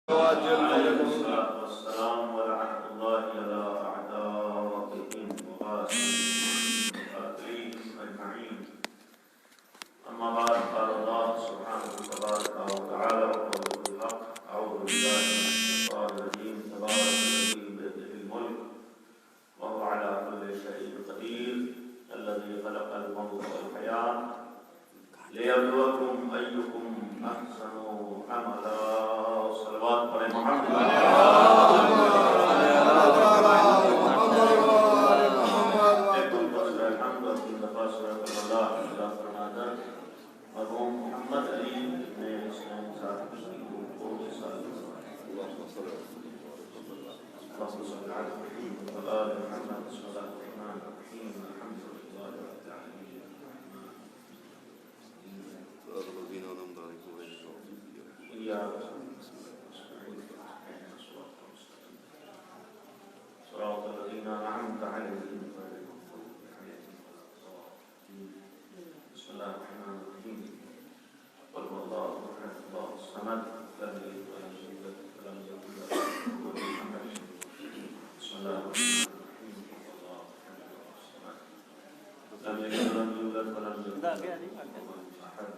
عليه الصلاة والسلام ولعنة الله على أعدائهم وغاسلهم وقاتليهم أجمعين. أما بعد، قال الله سبحانه تبارك وتعالى وقوله الحق: أعوذ بالله من الشيطان الرجيم. تبارك الذي بيده الملك وهو على كل شيء قدير الذي خلق الموت والحياة ليبلوكم أيكم أحسن عملا. صلوات پر محمد مرحوم محمد علی نے اسلام صاحب کی صراط الذين أنعمت عليهم غير المغضوب عليهم ولا الضالين. بسم الله الرحمن الرحيم. قل هو الله أحد الله الصمد لم يلد ولم يولد ولم يكن له كفوا أحد. بسم الله الرحمن الرحيم. قل هو الله أحد الله الصمد لم يلد ولم يولد ولم يكن له كفوا أحد.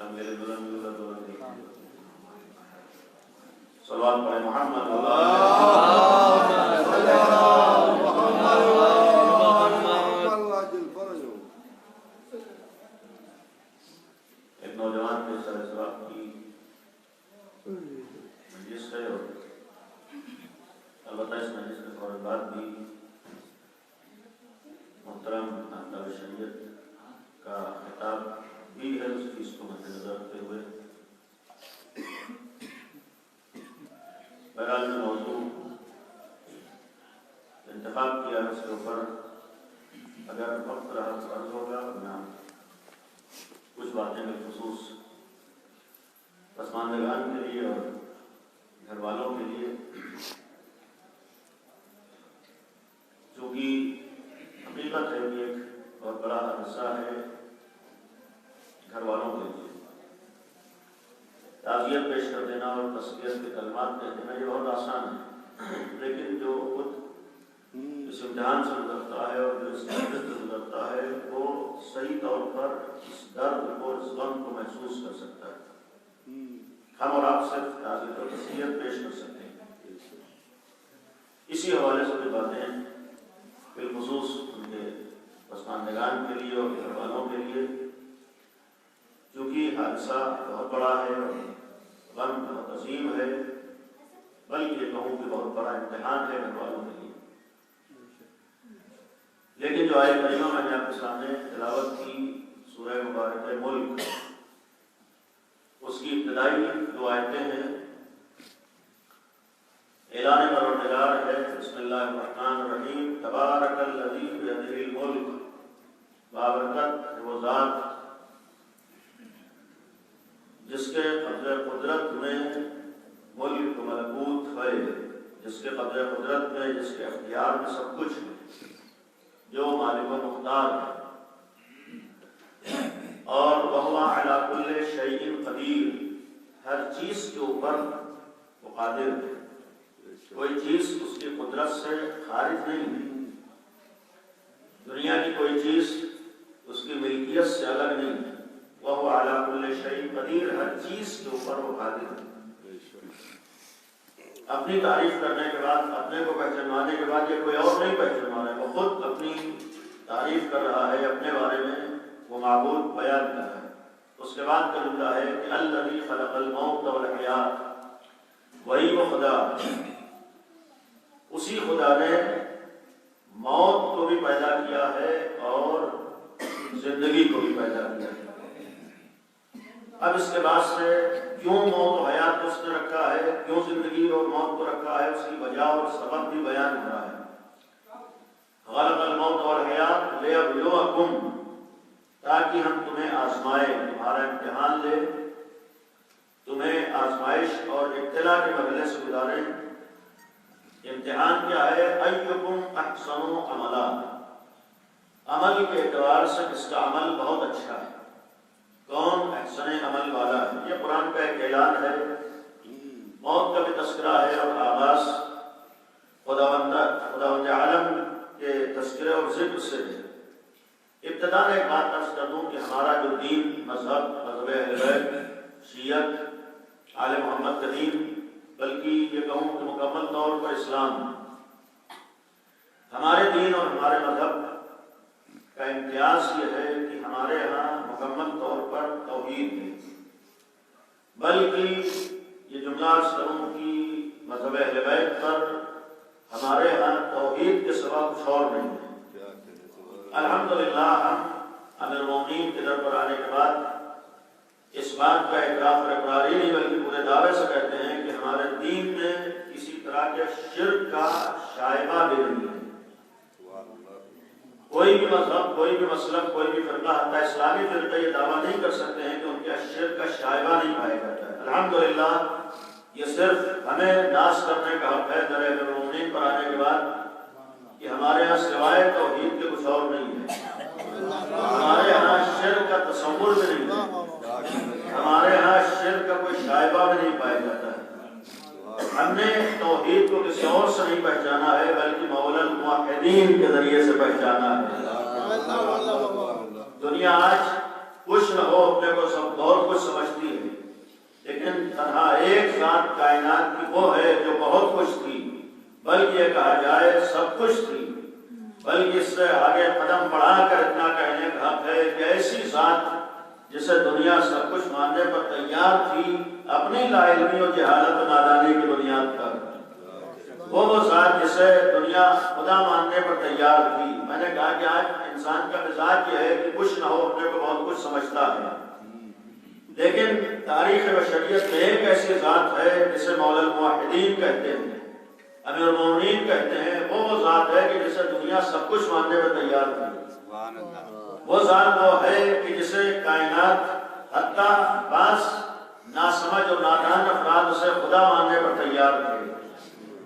لم يلد ولم يولد ولم يكن له. صلوات پر محمد ایک نوجوان کے سر سراغ کی مجلس ہے، اور البتہ اس مجلس کے فوراً بعد بھی محترم نائب شریعت کا خطاب بھی ہے، اس چیز کو مد نظر رکھتے ہوئے بہرحال جو موضوع انتخاب کیا ہے اس کے اوپر اگر وقت رہا تو عرض ہوگا، ورنہ کچھ باتیں بالخصوص پسماندگان کے لیے اور گھر والوں کے لیے، چونکہ حقیقت ہے کہ ایک بہت بڑا حادثہ ہے گھر والوں کے لیے. تعزیت پیش کر دینا اور تسلیت کے کلمات کہہ دینا یہ بہت آسان ہے، لیکن جو خود اس امتحان سے گزرتا ہے اور جو اس محنت سے گزرتا ہے وہ صحیح طور پر اس درد کو، اس غم کو محسوس کر سکتا ہے. ہم اور آپ صرف تعزیت اور تسلیت پیش کر سکتے ہیں. اسی حوالے سے بھی باتیں بالخصوص ان کے پسماندگان کے لیے اور گھر والوں کے لیے، چونکہ حادثہ بہت بڑا ہے اور غم بہت عظیم ہے، بلکہ کہوں کہ بہت بڑا امتحان ہے گھر والوں کے لیے. لیکن جو آیت کریمہ میں نے آپ کے سامنے تلاوت کی سورہ مبارکہ ملک، اس کی ابتدائی دو آیتیں ہیں. اعلان پروردگار ہے، بسم اللہ الرحمن الرحیم. تبارک الذی بیدہ الملک، بابرکت ہے وہ ذات جس کے قبضہ قدرت میں ملک و ملکوت ہے، جس کے قبضہ قدرت میں، جس کے اختیار میں سب کچھ ہے، جو مالک و مختار ہے. اور وَهُوَ عَلَى كُلِّ شَيْءٍ قدیر، ہر چیز کے اوپر وہ قادر ہے. کوئی چیز اس کی قدرت سے خارج نہیں ہے. دنیا کی کوئی چیز اس کی ملکیت سے الگ نہیں ہے. وَهُوَ عَلَى كُلِّ شَيْءٍ قدیر، ہر چیز کے اوپر وہ قادر ہے. اپنی تعریف کرنے کے بعد، اپنے کو پہچانوانے کے بعد یہ کوئی اور نہیں پہچانوا رہا ہے، وہ خود اپنی تعریف کر رہا ہے، اپنے بارے میں وہ معبود بیان کر رہا ہے. اس کے بعد کا جملہ ہے کہ الذی خلق الموت والحیات، وہی وہ خدا، اسی خدا نے موت کو بھی پیدا کیا ہے اور زندگی کو بھی پیدا کیا ہے. اب اس کے بعد سے کیوں موت و حیات کو اس نے رکھا ہے، کیوں زندگی اور موت کو رکھا ہے، اس کی وجہ اور سبب بھی بیان ہو رہا ہے. خلق الموت والحیات لیبلوکم، تاکہ ہم تمہیں آزمائے، تمہارا امتحان لے، تمہیں آزمائش اور ابتلا کے مرحلے سے گزاریں. امتحان کیا ہے؟ ایکم احسن عملا، عمل کے اعتبار سے اس کا عمل بہت اچھا ہے. کون احسن عمل والا ہے۔ یہ قرآن کا ایک اعلان ہے، موت کا بھی تذکرہ ہے اور آغاز خداوند عالم کے تذکرے اور ذکر سے ہے۔ ابتدا میں ایک بات عرض کر دوں کہ ہمارا جو دین، مذہب اہل بیت، شیعت، آل محمد کا دین، بلکہ یہ کہوں کہ مکمل طور پر اسلام، ہمارے دین اور ہمارے مذہب کا امتیاز یہ ہے کہ ہمارے ہاں مکمل طور پر توحید ہے، بلکہ یہ جملہ عرض کروں کہ مذہب اہل بیت پر ہمارے ہاں توحید کے سوا کچھ اور نہیں ہے۔ الحمدللہ ہم امیر المومنین کے در پر آنے کے بعد اس بات کا اعتراف اور اقرار ہی نہیں بلکہ پورے دعوے سے کہتے ہیں کہ ہمارے دین میں کسی طرح کے شرک کا شائبہ بھی نہیں ہے۔ کوئی بھی مذہب، کوئی بھی مسلک، کوئی بھی فرقہ، حتیٰ اسلامی فرقہ یہ دعویٰ نہیں کر سکتے ہیں کہ ان کے شرک کا شائبہ نہیں پایا جاتا ہے۔ الحمدللہ یہ صرف ہمیں ناز کرنے کا حق ہے در امیر المومنین پر آنے کے بعد کہ ہمارے یہاں سوائے توحید کے کچھ اور نہیں ہے، ہمارے یہاں شرک کا تصور بھی نہیں ہے، ہمارے یہاں شرک کا کوئی شائبہ بھی نہیں پایا جاتا ہے۔ ہم نے توحید کو کسی اور سے نہیں پہچانا ہے بلکہ مولا الموحدین کے ذریعے سے پہچانا ہے۔ دنیا آج کچھ نہ ہو اپنے کو سب بہت کچھ سمجھتی ہے، لیکن تنہا ایک ذات کائنات کی وہ ہے جو بہت کچھ تھی، بلکہ یہ کہا جائے سب کچھ تھی، بلکہ اس سے آگے قدم بڑھا کر اتنا کہنے کا حق ہے کہ ایسی ذات جسے دنیا سب کچھ ماننے پر تیار تھی اپنی لا علمی و جہالت و نادانی کی بنیاد پر، وہ ذات جسے دنیا خدا ماننے پر تیار تھی۔ میں نے کہا کہ آج انسان کا مزاج یہ ہے کہ کچھ نہ ہو اپنے کو بہت کچھ سمجھتا ہے، لیکن تاریخ بشریت میں ایک ایسی ذات ہے جسے مولا الموحدین کہتے ہیں، امیر المومنین کہتے ہیں، وہ ذات ہے کہ جسے دنیا سب کچھ ماننے پر تیار تھی۔ وہ ذات وہ ہے کہ جسے کائنات حتیٰ بعض ناسمجھ اور نادان افراد اسے خدا ماننے پر تیار تھے،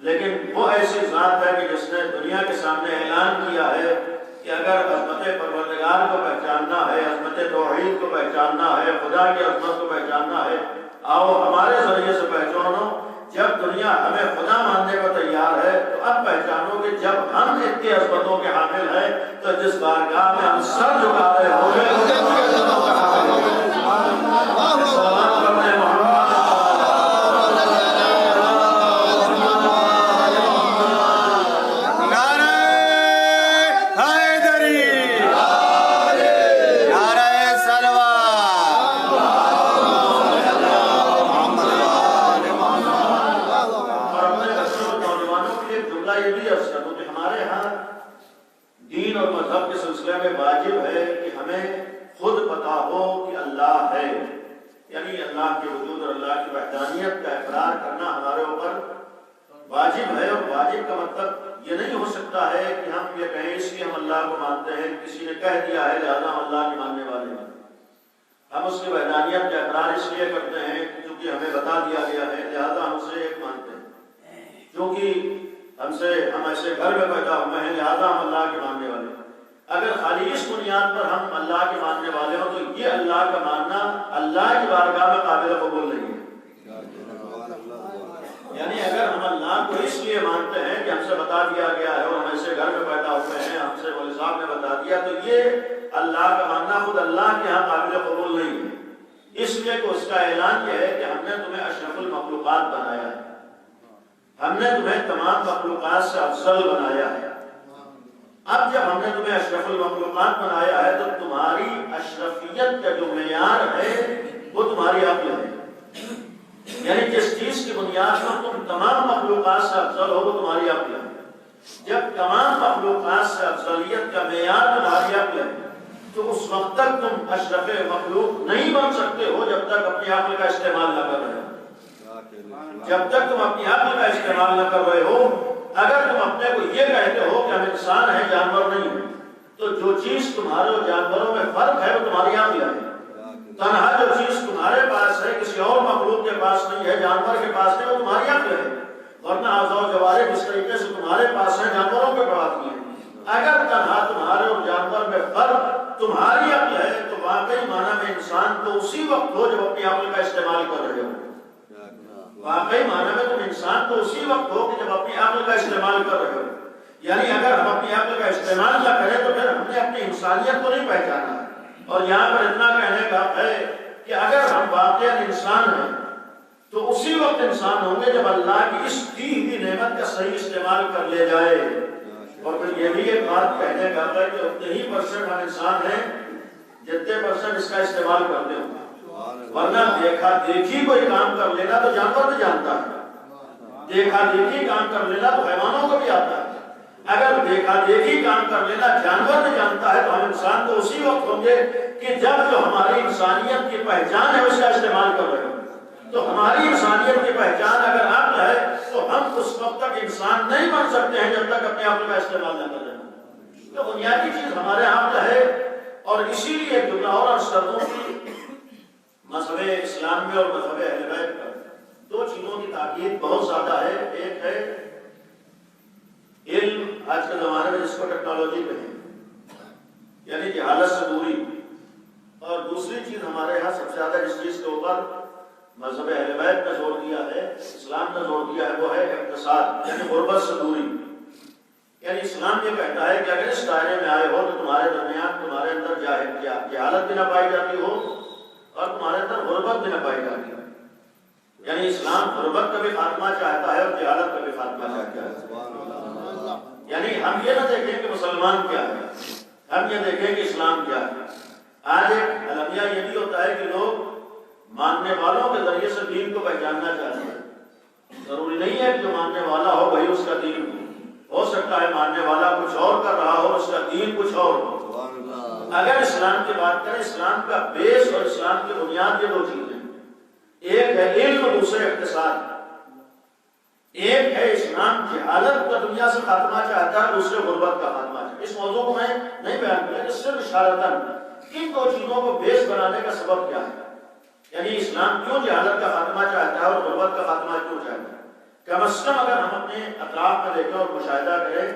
لیکن وہ ایسی ذات ہے کہ جس نے دنیا کے سامنے اعلان کیا ہے کہ اگر عظمت پروردگار کو پہچاننا ہے، عظمت توحید کو پہچاننا ہے، خدا کی عظمت کو پہچاننا ہے، آؤ ہمارے ذریعے سے پہچانو۔ جب دنیا ہمیں خدا ماننے کو تیار ہے تو اب پہچانو کہ جب ہم اتنی عظمتوں کے حامل ہیں تو جس بارگاہ میں ہم سر جھکا رہے ہوں گے واجب ہے، اور واجب کا مطلب یہ نہیں ہو سکتا ہے کہ ہم یہ کہیں اس لیے ہم اللہ کو مانتے ہیں، کسی نے کہہ دیا ہے لہذا ہم اللہ کے ماننے والے ہیں۔ ہم اس کی وحدانیت کا اقرار اس لیے کرتے ہیں کیونکہ ہمیں بتا دیا گیا ہے لہذا ہم اسے ایک مانتے ہیں، کیونکہ ہم ایسے گھر میں پیدا ہوئے ہیں لہذا ہم اللہ کے ماننے والے ہیں۔ اگر خالی اس بنیاد پر ہم اللہ کے ماننے والے ہوں تو یہ اللہ کا ماننا اللہ کی بارگاہ میں قابل قبول نہیں ہے۔ یعنی اگر ہم اللہ کو اس لیے مانتے ہیں کہ ہم سے بتا دیا گیا ہے اور ہم ایسے گھر میں پیدا ہوئے ہیں، ہم سے مولوی صاحب نے بتا دیا، تو یہ اللہ کا ماننا خود اللہ کے ہاں قابل قبول نہیں ہے۔ اس لیے کہ اس کا اعلان یہ ہے کہ ہم نے تمہیں اشرف المخلوقات بنایا ہے، ہم نے تمہیں تمام مخلوقات سے افضل بنایا ہے۔ اب جب ہم نے تمہیں اشرف المخلوقات بنایا ہے تو تمہاری اشرفیت کا جو معیار ہے وہ تمہاری عقل ہے، یعنی جس چیز کی بنیاد پر تم تمام مخلوقات سے افضل ہو وہ تمہاری عقل ہے۔ جب تمام مخلوقات سے افضلیت کا معیار تمہاری عقل ہے تو اس وقت تک تم اشرف مخلوق نہیں بن سکتے ہو جب تک اپنی عقل کا استعمال نہ کر رہے ہو۔ جب تک تم اپنی عقل کا استعمال نہ کر رہے ہو، اگر تم اپنے کو یہ کہتے ہو کہ ہم انسان ہیں جانور نہیں ہیں، تو جو چیز تمہارے اور جانوروں میں فرق ہے وہ تمہاری عقل ہے۔ تنہا جو چیز تمہارے پاس ہے کسی اور مخلوق کے پاس نہیں ہے، جانور کے پاس نہیں، وہ تمہاری عقل ہے، ورنہ اعضاء و جوارح جس طریقے سے تمہارے پاس ہیں جانوروں کے پاس نہیں ہے۔ اگر تنہا تمہارے اور جانور میں فرق تمہاری عقل ہے تو واقعی معنی میں انسان تو اسی وقت ہو جب اپنی عقل کا استعمال کر رہے ہو. واقعی معنی میں تم انسان تو اسی وقت ہو کہ جب اپنی عقل کا استعمال کر رہے ہو. یعنی اگر ہم اپنی عقل کا استعمال نہ کریں تو پھر ہم نے اپنی انسانیت کو نہیں پہچانا. اور یہاں پر اتنا کہنے کا ہے کہ اگر ہم واقعی انسان ہیں تو اسی وقت انسان ہوں گے جب اللہ کی اس دی ہوئی نعمت کا صحیح استعمال کر لے جائے. اور پھر یہ بھی ایک بات کہنے کا ہے کہ اتنے ہی % ہم انسان ہیں جتنے % اس کا استعمال کرتے ہوں. ورنہ دیکھا دیکھی کوئی کام کر لینا تو جانور بھی جانتا ہے. دیکھا دیکھی کام کر لینا تو حیوانوں کو بھی آتا ہے. اگر دیکھا دیکھی کام کر لینا جانور بھی جانتا ہے تو ہم انسان تو اسی وقت ہوں گے کہ جب جو ہماری انسانیت کی پہچان ہے اس کا استعمال کر رہے ہوں. تو ہماری انسانیت کی پہچان اگر عقل ہے تو ہم اس وقت تک انسان نہیں بن سکتے ہیں جب تک اپنے عقل کا استعمال نہ کریں. تو بنیادی چیز ہمارے عقل ہے. اور اسی لیے جملہ اور عرض کر دوں کہ مذہب اسلام میں اور مذہب اہل بیت پر دو چیزوں کی تاکید بہت زیادہ ہے. ایک ہے علم، آج کے زمانے میں جس کو ٹیکنالوجی کہیں، یعنی جہالت سے دوری. اور دوسری چیز ہمارے یہاں سب سے زیادہ جس چیز کے اوپر مذہب اہل بیت نے زور دیا ہے، اسلام نے زور دیا ہے، وہ ہے اقتصاد، یعنی غربت سے دوری. یعنی اسلام یہ کہتا ہے کہ اگر اس دائرے میں آئے ہو تو تمہارے درمیان تمہارے اندر جہالت بھی نہ پائی جاتی ہو اور تمہارے اندر غربت بھی نہ پائی جاتی ہو. یعنی اسلام غربت کا بھی خاتمہ چاہتا ہے اور جہالت کا بھی خاتمہ چاہتا ہے. یعنی ہم یہ نہ دیکھیں کہ مسلمان کیا ہے، ہم یہ دیکھیں کہ اسلام کیا ہے. آج ایک المیہ یہ بھی ہوتا ہے کہ لوگ ماننے والوں کے ذریعے سے دین کو پہچاننا چاہتے ہیں. ضروری نہیں ہے کہ جو ماننے والا ہو وہی اس کا دین ہو سکتا ہے ماننے والا کچھ اور کر رہا ہو، اس کا دین کچھ اور ہو. اگر اسلام کی بات کریں، اسلام کا بیس اور اسلام کی بنیاد یہ دو چیزیں، ایک ہے علم، دوسرے اقتصاد. ایک ہے اسلام جہالت کا دنیا سے خاتمہ چاہتا ہے، دوسرے غربت کا خاتمہ چاہتا ہے. اس موضوع کو میں نہیں بیان کروں، صرف اشارتاً ان دو چیزوں کو بیس بنانے کا سبب کیا ہے. یعنی اسلام کیوں جہالت کا خاتمہ چاہتا ہے اور غربت کا خاتمہ کیوں چاہتا ہے. کم از کم اگر ہم اپنے اطراف میں دیکھیں اور مشاہدہ کریں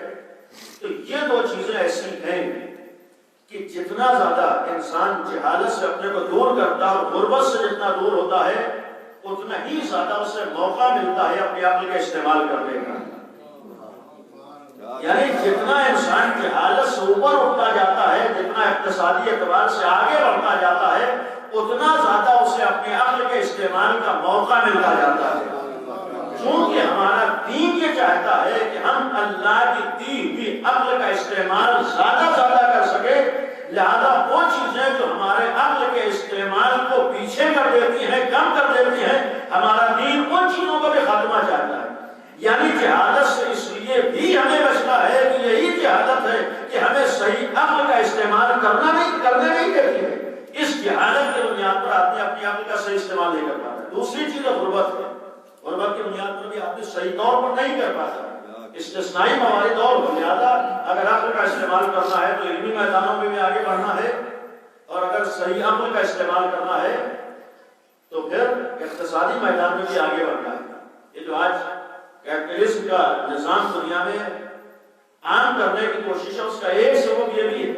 تو یہ دو چیزیں ایسی ہیں کہ جتنا زیادہ انسان جہالت سے اپنے کو دور کرتا ہے اور غربت سے جتنا دور ہوتا ہے اتنا ہی زیادہ اسے موقع ملتا ہے اپنی عقل کا استعمال کرنے کا. یعنی جتنا انسان جہالت سے اوپر اٹھتا جاتا ہے، جتنا اقتصادی اعتبار سے آگے بڑھتا جاتا ہے، اتنا زیادہ اسے اپنے عقل کے استعمال کا موقع ملتا جاتا ہے. کیونکہ ہمارا دین یہ چاہتا ہے کہ ہم اللہ کی دی ہوئی عقل کا استعمال زیادہ کر سکے. لہذا وہ چیزیں جو ہمارے عقل کے استعمال کو پیچھے کر دیتی ہیں، کم کر دیتی ہیں، ہمارا دین ان چیزوں کا بھی خاتمہ چاہتا ہے. یعنی جہالت سے اس لیے بھی ہمیں بچنا ہے کہ یہی جہالت ہے کہ ہمیں صحیح عقل کا استعمال کرنے نہیں دیتی ہے. اس جہالت کی بنیاد پر آدمی اپنی عقل کا صحیح استعمال نہیں کر پاتا. دوسری چیز غربت ہے. غربت کی بنیاد پر بھی آدمی صحیح طور پر نہیں کر پاتا. استثنائی موارد اور بنیادہ اگر عقل کا استعمال کرنا ہے تو علمی میدانوں میں بھی آگے بڑھنا ہے، اور اگر صحیح عقل کا استعمال کرنا ہے تو پھر اقتصادی میدان میں بھی آگے بڑھنا ہے. یہ جو آج کیپٹلزم کا نظام دنیا میں عام کرنے کی کوشش ہے، اس کا ایک سبب یہ بھی ہے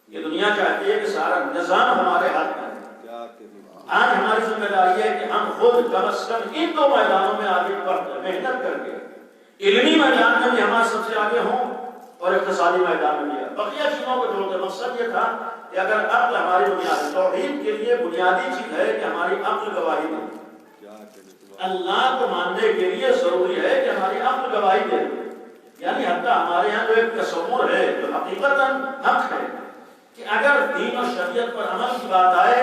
کہ دنیا چاہتی ہے کہ سارا نظام ہمارے ہاتھ میں ہے. آج ہماری ذمہ داری ہے کہ ہم خود کم از کم ان دو میدانوں میں آگے بڑھ کر محنت کر کے علمی میدان میں بھی ہمارے سب سے آگے ہوں اور اقتصادی میدان میں بھی. بقیہ چیزوں کو جوڑتے مقصد یہ تھا کہ اگر عقل ہماری بنیاد توحید کے لیے بنیادی چیز ہے کہ ہماری عقل گواہی دے. اللہ کو ماننے کے لیے ضروری ہے کہ ہماری عقل گواہی دے. یعنی حتی ہمارے یہاں جو ایک تصور ہے جو حقیقتاً حق ہے کہ اگر دین اور شریعت پر عمل کی بات آئے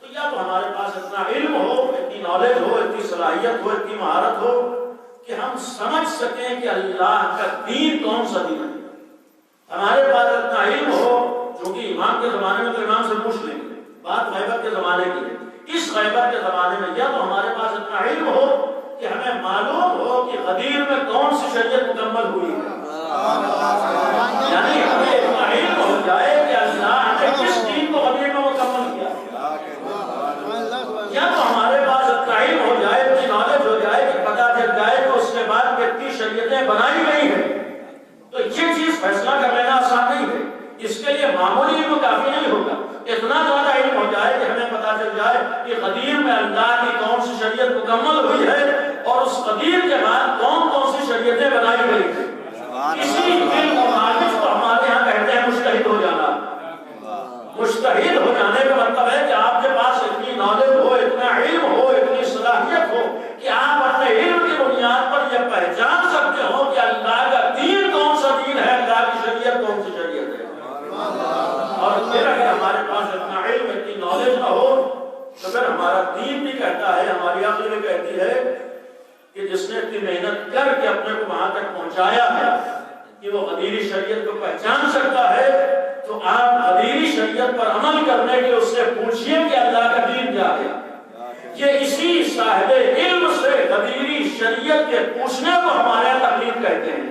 تو یا تو ہمارے پاس اتنا علم ہو، اتنی نالج ہو، اتنی صلاحیت ہو، اتنی مہارت ہو کہ ہم سمجھ سکیں کہ اللہ کا دین کون سا دین ہے. ہمارے پاس اتنا علم ہو، چونکہ امام کے زمانے میں تو امام سے پوچھ لیں گے، بات غیبت کے زمانے کی ہے. اس غیبت کے زمانے میں یا تو ہمارے پاس اتنا علم ہو کہ ہمیں معلوم ہو کہ غدیر میں کون سی شریعت مکمل ہوئی ہے، یعنی ہمیں اتنا علم ہو جائے کہ اللہ نے کس دین کو غدیر میں مکمل کیا، یا تو ہمارے پاس اتنا علم ہو جائے، اتنی نالج ہو جائے کہ پتہ چل جائے کہ اس کے بعد کتنی شریعتیں بنائی گئی ہیں. تو یہ چیز فیصلہ کر لینا آسان نہیں ہے. اس کے لیے معمولی علم کافی نہیں ہوگا، اتنا زیادہ علم ہو جائے کہ کہ قدیر میں اللہ کی کون سی شریعت مکمل ہوئی ہے اور اس قدیر کے بعد کون کون سی شریعتیں بنائی گئی ہیں۔ اسی علم و معرفت کو ہمارے یہاں کہتے ہیں مجتہد ہو جانا۔ مجتہد ہو جانے کا مطلب ہے کہ آپ کے پاس اتنی نالج ہو، اتنا علم ہو، اتنی صلاحیت ہو کہ آپ اپنے علم کی بنیاد پر یہ پہچان سکتے ہو کہ اللہ کا دین کون سا دین ہے، اللہ کی شریعت کون سی شریعت ہے۔ اور پھر اگر ہمارے پاس اتنا علم، اتنی نالج نہ ہو تو پھر ہمارا دین بھی کہتا ہے، ہماری عقل بھی کہتی ہے کہ جس نے اتنی محنت کر کے اپنے کو وہاں تک پہنچایا ہے کہ وہ قدیری شریعت کو پہچان سکتا ہے، تو آپ قدیری شریعت پر عمل کرنے کے اس سے پوچھئے کہ اللہ کا دین کیا ہے۔ یہ اسی صاحب علم سے قدیری شریعت کے پوچھنے کو ہمارے یہاں تقلید کہتے ہیں۔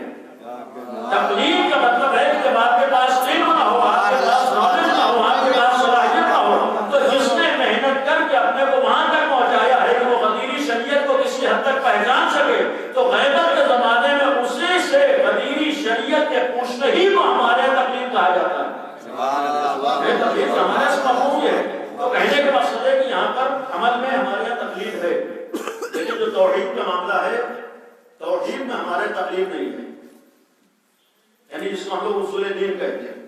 تقلید کا مطلب ہے کہ جب آپ کے پاس علم نہ ہو، آپ کے پاس نالج نہ ہو، آپ کے پاس صلاحیت نہ ہو، تو جس نے محنت کر کے اپنے کو وہاں تک پہنچایا ہے کہ وہ قدیری شریعت کو کسی حد تک پہچان سکے، تو غیبت کے زمانے میں اسی سے قدیری شریعت کے پوچھنے ہی کو ہمارے یہاں تقلید کہا جاتا ہے۔ تقلید کا ہمارے سے مفہوم یہ ہے۔ تو کہنے کے مقصد ہے کہ یہاں پر عمل میں ہمارے یہاں تقلید ہے، لیکن جو توحید کا معاملہ ہے، توحید میں ہمارے تقلید نہیں ہے، یعنی جس کو ہم لوگ اصول دین کہتے ہیں۔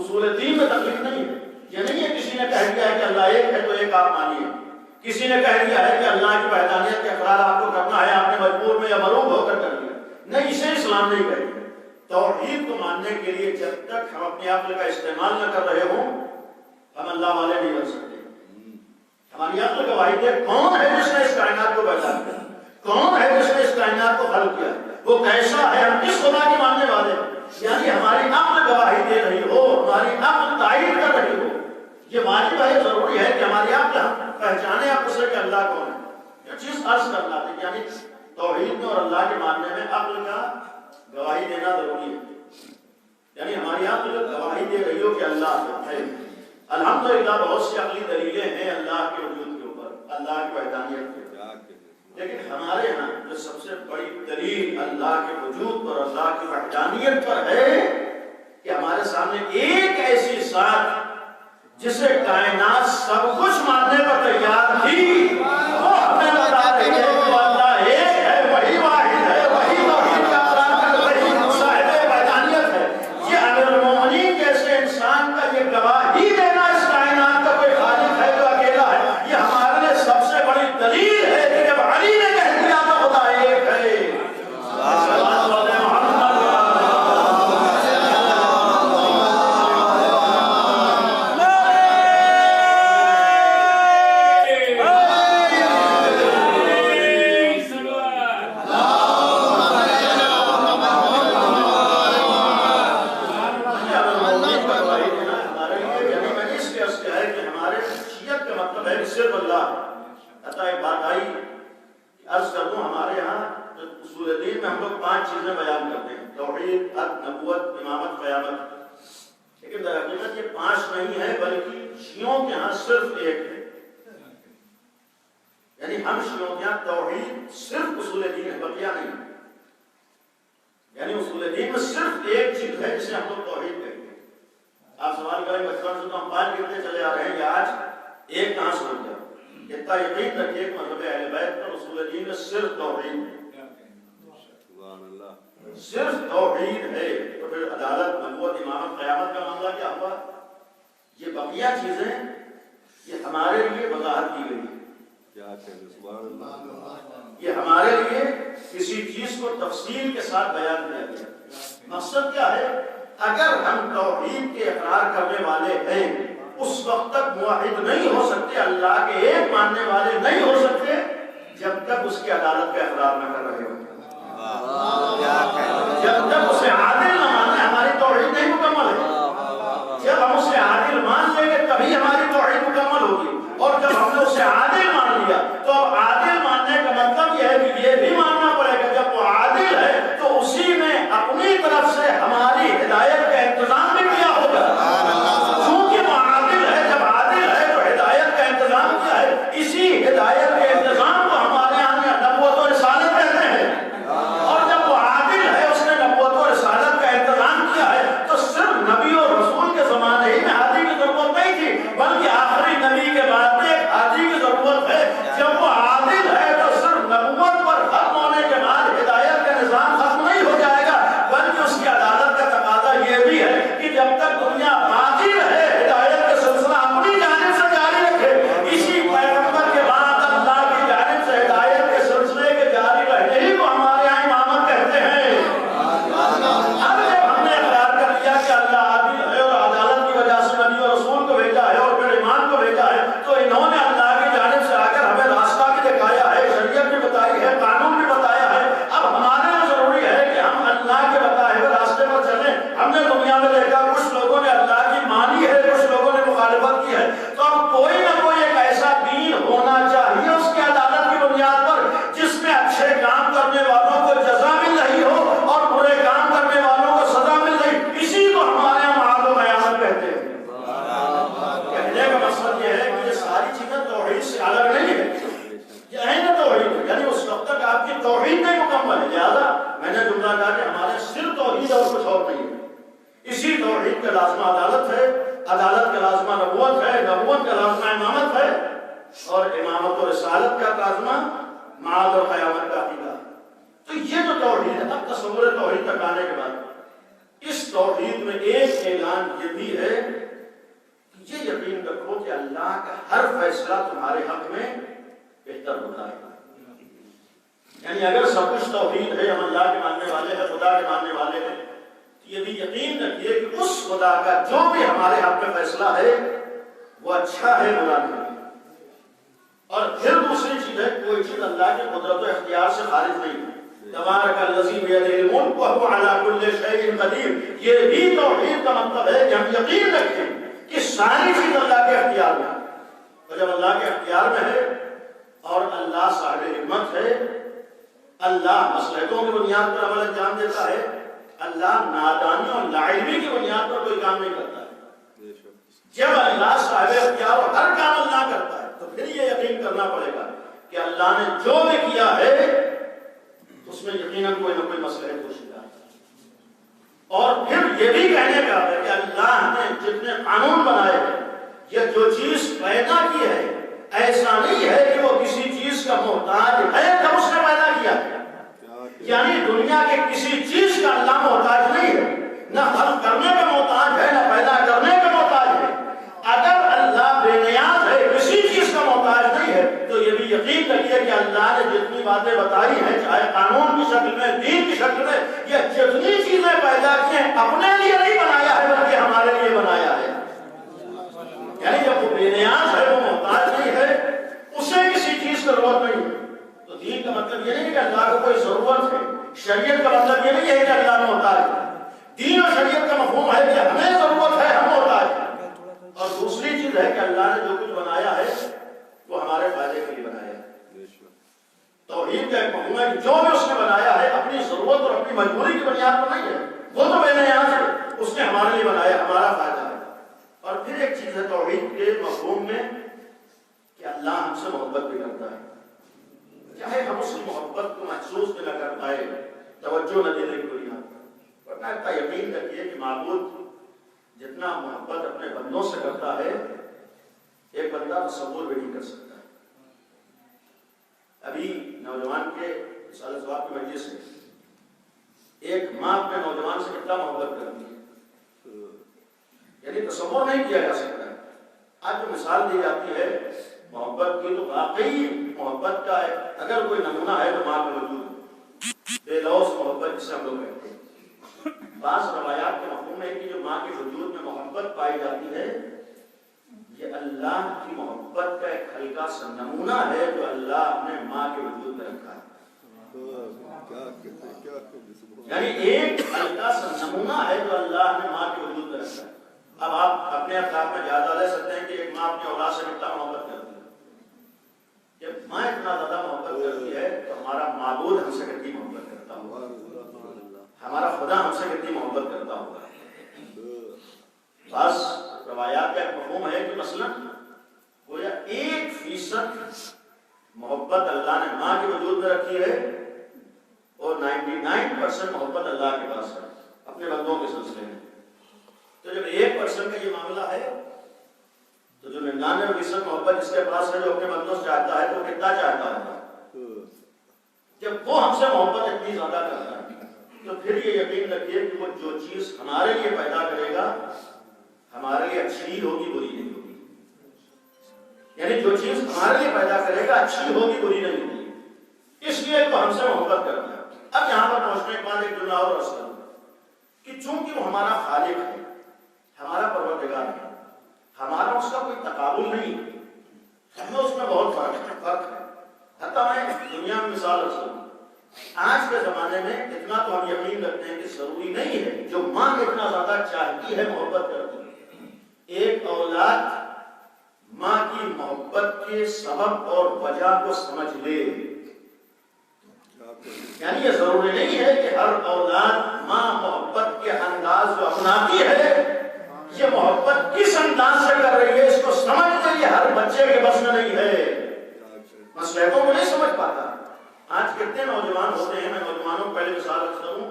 اصول دین میں تقلید نہیں ہے۔ یہ نہیں ہے کسی نے کہہ دیا ہے کہ اللہ ایک ہے تو ایک آپ مانیے، کسی نے کہہ دیا ہے کہ اللہ کی وحدانیت کے اقرار آپ کو کرنا ہے، آپ نے مجبور میں یا مروب ہو کر کر دیا، نہیں، اسے اسلام نہیں کہتے۔ توحید کو ماننے کے لیے جب تک ہم اپنی عقل کا استعمال نہ کر رہے ہوں ہم اللہ والے نہیں بن سکتے۔ ہماری عقل گواہی دے کون ہے جس نے اس کائنات کو پیدا کیا، کون ہے جس نے اس کائنات کو خلق کیا، وہ کیسا ہے، ہم کس خدا کے ماننے والے ہیں۔ یعنی ہماری عقل گواہی دے رہی ہو، ہماری عقل تائید کر رہی ہو، یہ واجب ہے، ضروری ہے کہ ہماری عقل پہچانے آپ اسے کہ اللہ کون ہے۔ یہ چیز عرض کرنا تھی، یعنی توحید میں اور اللہ کے ماننے میں عقل کا گواہی دینا ضروری ہے، یعنی ہماری عقل گواہی دے رہی ہو کہ اللہ ہے۔ الحمدللہ بہت سی عقلی دلیلیں ہیں اللہ کے وجود کے اوپر، اللہ کی وحدانیت کے، لیکن ہمارے ہاں جو سب سے بڑی دلیل اللہ کے وجود پر، اللہ کی وحدانیت پر ہے کہ ہمارے سامنے ایک ایسی ذات جسے کائنات سب کچھ ماننے پر تیار تھی، وہ ہمیں بتا رہی ہے کہ اللہ ایک ہے، وہی واحد ہے، وہی توحید کا اقرار کر رہی صاحب وحدانیت ہے۔ یہ امیر المومنین جیسے انسان کا یہ گواہی دینا اس کائنات کا کوئی خالق ہے جو اکیلا ہے، یہ ہمارے لیے سب سے بڑی دلیل ہے کہ جب علی نے کہہ دیا تو خدا ایک ہے۔ صرف توحید ہے، تو پھر عدالت، نبوت، امامت، قیامت کا معاملہ کیا ہوا؟ یہ بقیہ چیزیں یہ ہمارے لیے وضاحت کی گئی ہے، یہ ہمارے لیے کسی چیز کو تفصیل کے ساتھ بیان کیا گیا۔ مقصد کیا ہے؟ اگر ہم توحید کے اقرار کرنے والے ہیں اس وقت تک موحد نہیں ہو سکتے، اللہ کے ایک ماننے والے نہیں ہو سکتے جب تک اس کی عدالت کا اقرار نہ کر رہے ہوں، جب تک اسے عادل نہ مانے ہماری توحید نہیں مکمل ہے۔ جب ہم اسے عادل مان لیں گے تبھی ہماری توحید مکمل ہوگی، اور جب ہم نے اسے عادل مان لیا تو اب عادل ماننے کا مطلب یہ ہے کہ یہ بھی ماننا پڑے گا جب وہ عادل ہے تو اسی نے اپنی طرف سے ہماری ہدایت کا انتظام بھی کیا ہوگا، کیونکہ وہ عادل ہے۔ جب عادل ہے تو ہدایت کا انتظام کیا ہے، اسی ہدایت کے انتظام کو ہمارے یہاں نبوت و رسالت کہتے ہیں، اور جب وہ عادل ہے اس نے نبوت و رسالت کا انتظام کیا ہے تو صرف نبی اور رسول کے زمانے ہی میں ہادی کی ضرورت نہیں تھی، بلکہ آخری نبی کے بعد میں ایک ہادی کی ضرورت نے دنیا میں دیکھا کچھ لوگوں نے اللہ کی مانی ہے، کچھ لوگوں نے مخالفت کی ہے، تو اب کوئی نہ کوئی ایک ایسا دین ہونا چاہیے اس کی عدالت کی بنیاد پر جس میں اچھے کام کرنے والوں کو جزا مل رہی ہو اور برے کام کرنے والوں کو سزا مل رہی۔ اسی کو ہمارے یہاں معاد و قیامت کہتے ہیں۔ کہنے کا مقصد یہ ہے کہ یہ ساری چیزیں توحید سے الگ نہیں ہے، یہ عین توحید ہے، یعنی اس وقت تک آپ کی توحید نہیں مکمل ہے۔ لہٰذا میں نے جملہ کہا کہ ہمارے صرف توحید اور کچھ اور نہیں ہے۔ اسی توحید کا لازمہ عدالت ہے، عدالت کا لازمہ نبوت ہے، نبوت کا لازمہ امامت ہے، اور امامت و رسالت کا لازمہ معاد اور قیامت کا عقیدہ ہے۔ تو یہ جو توحید ہے، اب تصور توحید تک آنے کے بعد اس توحید میں ایک اعلان یہ بھی ہے کہ یہ یقین رکھو کہ اللہ کا ہر فیصلہ تمہارے حق میں بہتر ہوتا ہے۔ یعنی اگر سب کچھ توحید ہے، ہم اللہ کے ماننے والے ہیں، خدا کے ماننے والے ہیں، تو یہ بھی یقین رکھیے کہ اس خدا کا جو بھی ہمارے حق میں فیصلہ ہے وہ اچھا ہے، برا نہیں۔ اور پھر دوسری چیز ہے، کوئی چیز اللہ کی قدرت و اختیار سے خارج نہیں ہے۔ تبارک الذی بیدہ الملک وہو علی کل شیء قدیر، یہ بھی توحید کا مطلب ہے کہ ہم یقین رکھیں کہ ساری چیز اللہ کے اختیار میں ہے، اور جب اللہ کے اختیار میں ہے اور اللہ صاحب حکمت ہے، اللہ مصلحتوں کی بنیاد پر عمل انجام دیتا ہے، اللہ نادانی اور لاعلمی کی بنیاد پر کوئی کام نہیں کرتا ہے۔ جب اللہ صاحب اختیار اور ہر کام اللہ کرتا ہے تو پھر یہ یقین کرنا پڑے گا کہ اللہ نے جو بھی کیا ہے اس میں یقیناً کوئی نہ کوئی مصلحت پوشیدہ ہے۔ اور پھر یہ بھی کہنے کا ہے کہ اللہ نے جتنے قانون بنائے ہیں، یہ جو چیز پیدا کی ہے، ایسا نہیں ہے کہ وہ کسی چیز کا محتاج ہے جب اس نے پیدا کیا ہے۔ یعنی دنیا کے کسی چیز کا اللہ محتاج نہیں ہے، نہ خلق کرنے کا محتاج ہے، نہ پیدا کرنے کا محتاج ہے۔ اگر اللہ بے نیاز ہے، کسی چیز کا محتاج نہیں ہے، تو یہ بھی یقین رکھیے کہ اللہ نے جتنی باتیں بتائی ہیں، چاہے قانون کی شکل میں، دین کی شکل میں، یہ جتنی چیزیں پیدا کی ہیں اپنے لیے نہیں بنایا ہے بلکہ ہمارے لیے بنایا ہے۔ یعنی جب وہ بے نیاز ہے، وہ محتاج نہیں ہے، اسے کسی چیز کی ضرورت نہیں ہے، تو دین کا مطلب یہ نہیں کہ اللہ کو کوئی ضرورت ہے، شریعت کا مطلب یہ نہیں ہے کہ اللہ محتاج ہے۔ دین اور شریعت کا مفہوم ہے کہ ہمیں ضرورت ہے، ہم محتاج ہیں۔ اور دوسری چیز ہے کہ اللہ نے جو کچھ بنایا ہے وہ ہمارے فائدے کے لیے بنایا ہے۔ توحید کا ایک مفہوم ہے کہ جو بھی اس نے بنایا ہے اپنی ضرورت اور اپنی مجبوری کی بنیاد پر نہیں ہے، وہ تو بے نیاز ہے، اس نے ہمارے لیے بنایا، ہمارا فائدہ ہے۔ اور پھر ایک چیز ہے توحید کے مفہوم میں کہ اللہ ہم سے محبت بھی کرتا ہے، چاہے ہم اس کی محبت کو محسوس بھی نہ کر پائے، توجہ نہ دینے کی بنیاد پر، ورنہ اتنا یقین رکھیے کہ معبود جتنا محبت اپنے بندوں سے کرتا ہے ایک بندہ تصور بھی نہیں کر سکتا ہے۔ ابھی نوجوان کے سال ثواب کی وجہ سے ایک ماں اپنے نوجوان سے کتنا محبت کرتی ہے، یعنی تصور نہیں کیا جا سکتا ہے۔ آج جو مثال دی جاتی ہے محبت کی، تو واقعی محبت کا ہے اگر کوئی نمونہ ہے تو ماں کا وجود ہے، بے لوث محبت جسے ہم لوگ کہتے ہیں۔ بعض روایات کے مفہوم ہے کہ جو ماں کے وجود میں محبت پائی جاتی ہے یہ اللہ کی محبت کا ایک ہلکا سا نمونہ ہے جو اللہ نے ماں کے وجود میں رکھا ہے، یعنی ایک ہلکا سا نمونہ ہے جو اللہ نے ماں کے وجود میں رکھا ہے۔ اب آپ اپنے اخلاق میں جائزہ لے سکتے ہیں کہ ایک ماں اپنی اولاد سے کتنا محبت کرتی ہے۔ جب ماں اتنا زیادہ محبت کرتی ہے تو ہمارا معبود ہم سے کتنی محبت کرتا ہوگا، ہمارا خدا ہم سے کتنی محبت کرتا ہوگا۔ بس روایات کا ایک مفہوم ہے کہ مثلا گویا 1% محبت اللہ نے ماں کے وجود میں رکھی ہے اور 99% محبت اللہ کے پاس ہے اپنے بندوں کے سلسلے میں۔ تو جب 1% کا یہ معاملہ ہے تو جو 99% محبت جس کے پاس ہے جو اپنے بندوں سے چاہتا ہے تو کتنا چاہتا ہوگا۔ جب وہ ہم سے محبت اتنی زیادہ کرتا ہے تو پھر یہ یقین رکھیے کہ وہ جو چیز ہمارے لیے پیدا کرے گا ہمارے لیے اچھی ہوگی، بری نہیں ہوگی۔ یعنی جو چیز ہمارے لیے پیدا کرے گا اچھی ہوگی، بری نہیں ہوگی، اس لیے تو ہم سے محبت کرتا ہے۔ اب یہاں پر پہنچنے کے بعد ایک جملہ اور عرض کروں کہ چونکہ وہ ہمارا خالق ہے، ہمارا پروردگار ہے، ہمارا اس کا کوئی تقابل نہیں، ہمیں اس میں بہت فرق ہے۔ حتیٰ میں دنیا میں مثال رکھ سکوں، آج کے زمانے ماننے میں اتنا تو ہم یقین رکھتے ہیں کہ ضروری نہیں ہے جو ماں اتنا زیادہ چاہتی ہے، محبت کرتی ہے، ایک اولاد ماں کی محبت کے سبب اور وجہ کو سمجھ لے۔ یعنی یہ ضروری نہیں ہے کہ ہر اولاد ماں محبت کے انداز جو اپناتی ہے، یہ محبت کس انداز سے کر رہی ہے اس کو سمجھ لے، یہ ہر بچے کے بس میں نہیں ہے، مسئلوں کو نہیں سمجھ پاتا۔ آج کتنے نوجوان ہوتے ہیں، میں نوجوانوں کو پہلے مثال رکھتا ہوں